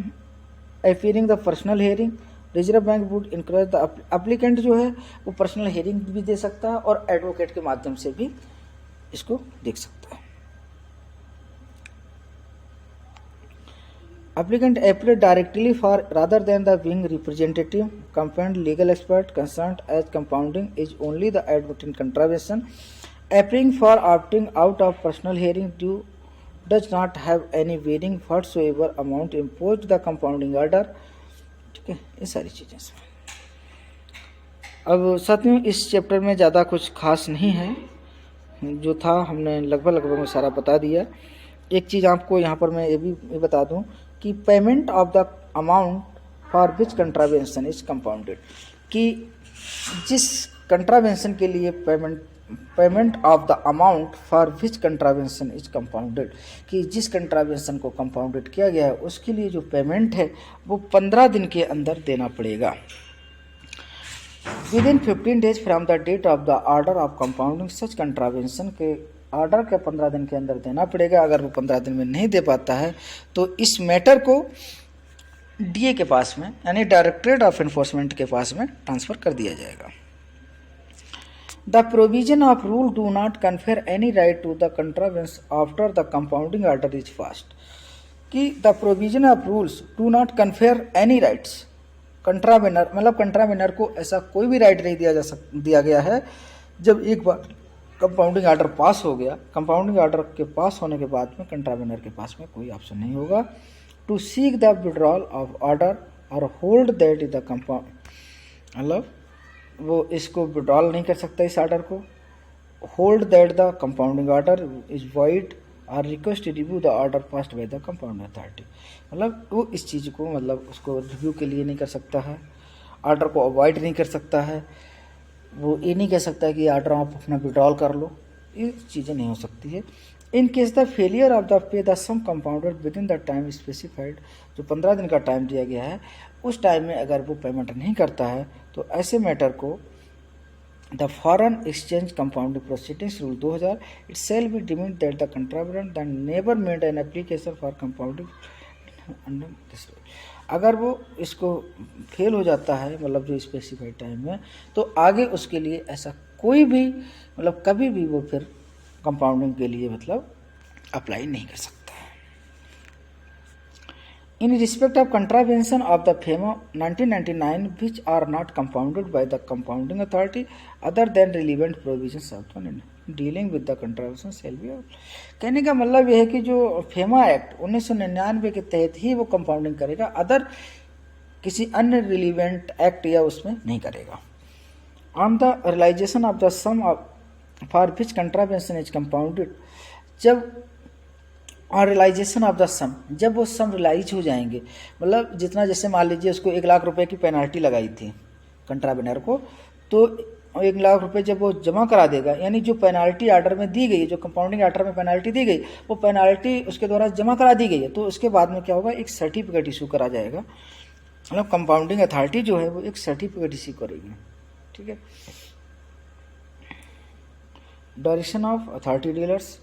appearing the personal hearing, reserve bank would encourage the applicant जो है वो पर्सनल हियरिंग भी दे सकता है और एडवोकेट के माध्यम से भी इसको देख सकता है। Applicant applied directly for rather than the being representative, compound legal expert concerned as compounding is only the advocate in contravention. Applying for opting out of personal hearing due does not have any bearing whatsoever amount imposed the compounding order. ठीक है, ये सारी चीज़ें। अब साथियों इस chapter में ज़्यादा कुछ खास नहीं है, जो था हमने लगभग में सारा बता दिया। एक चीज़ आपको यहाँ पर मैं ये बता दूँ कि payment of the amount for which contravention is compounded, कि जिस कंट्रावेंशन के लिए payment of the amount for which contravention is compounded, कि जिस कंट्रावेंशन को कंपाउंडेड किया गया है उसके लिए जो पेमेंट है वो 15 दिन के अंदर देना पड़ेगा। Within 15 days from the date of the order of compounding such contravention के ऑर्डर के 15 दिन के अंदर देना पड़ेगा। अगर वो 15 दिन में नहीं दे पाता है तो इस मैटर को डीए के पास में यानी डायरेक्टरेट ऑफ एनफोर्समेंट के पास में ट्रांसफर कर दिया जाएगा। The provision of rule do not confer any right to the contravenes after the compounding order is passed, कि the provision of rules do not confer any rights, contravener मतलब contravener को ऐसा कोई भी राइट नहीं दिया गया है। जब एक बार कंपाउंडिंग ऑर्डर पास हो गया, कंपाउंडिंग ऑर्डर के पास होने के बाद में कंट्रावेनर के पास में कोई ऑप्शन नहीं होगा to seek the withdrawal of order और hold that is the compound, मतलब वो इसको विड्रॉल नहीं कर सकता इस ऑर्डर को, hold that the compounding order is void और request review the order passed by the compounding authority, मतलब वो इस चीज़ को मतलब उसको रिव्यू के लिए नहीं कर सकता है, ऑर्डर को अवॉइड नहीं कर सकता है, वो ये नहीं कह सकता है कि ऑर्डर आप अपना विड्रॉल कर लो, ये चीज़ें नहीं हो सकती है। In case the failure of the pay the sum compounded within the time specified, जो 15 दिन का टाइम दिया गया है उस टाइम में अगर वो पेमेंट नहीं करता है तो ऐसे मैटर को the foreign exchange compounding proceedings rule 2000 it shall be deemed that the contravener that never made an application for compounding under this rule, अगर वो इसको फेल हो जाता है मतलब जो स्पेसिफाइड टाइम में, तो आगे उसके लिए ऐसा कोई भी मतलब कभी भी वो फिर कंपाउंडिंग के लिए मतलब अप्लाई नहीं कर सकता है। In respect of contravention of the FEMA 1999 which are not compounded by the compounding authority other than relevant provisions of the dealing with the contravention shall be. कहने का मतलब यह है कि जो फेमा एक्ट 1999 के तहत ही वो कंपाउंडिंग करेगा, अदर किसी अन्य रिलीवेंट एक्ट या उसमें नहीं करेगा। On the realisation of the sum for which contravention is compounded, जब और रियलाइजेशन ऑफ द सम, जब वो सम रियलाइज हो जाएंगे, मतलब जितना, जैसे मान लीजिए उसको 1,00,000 रुपए की पेनल्टी लगाई थी कंट्रावेनर को, तो 1,00,000 रुपए जब वो जमा करा देगा, यानी जो पेनल्टी आर्डर में दी गई, जो कंपाउंडिंग आर्डर में पेनल्टी दी गई, वो पेनल्टी उसके द्वारा जमा करा दी गई है, तो उसके बाद में क्या होगा, एक सर्टिफिकेट इशू करा जाएगा, मतलब कंपाउंडिंग अथॉरिटी जो है वो एक सर्टिफिकेट इशू करेगी। ठीक है, डायरेक्शन ऑफ अथॉरिटी डीलर्स,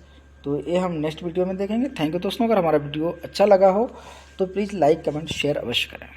तो ये हम नेक्स्ट वीडियो में देखेंगे। थैंक यू दोस्तों, अगर हमारा वीडियो अच्छा लगा हो तो प्लीज़ लाइक कमेंट शेयर अवश्य करें।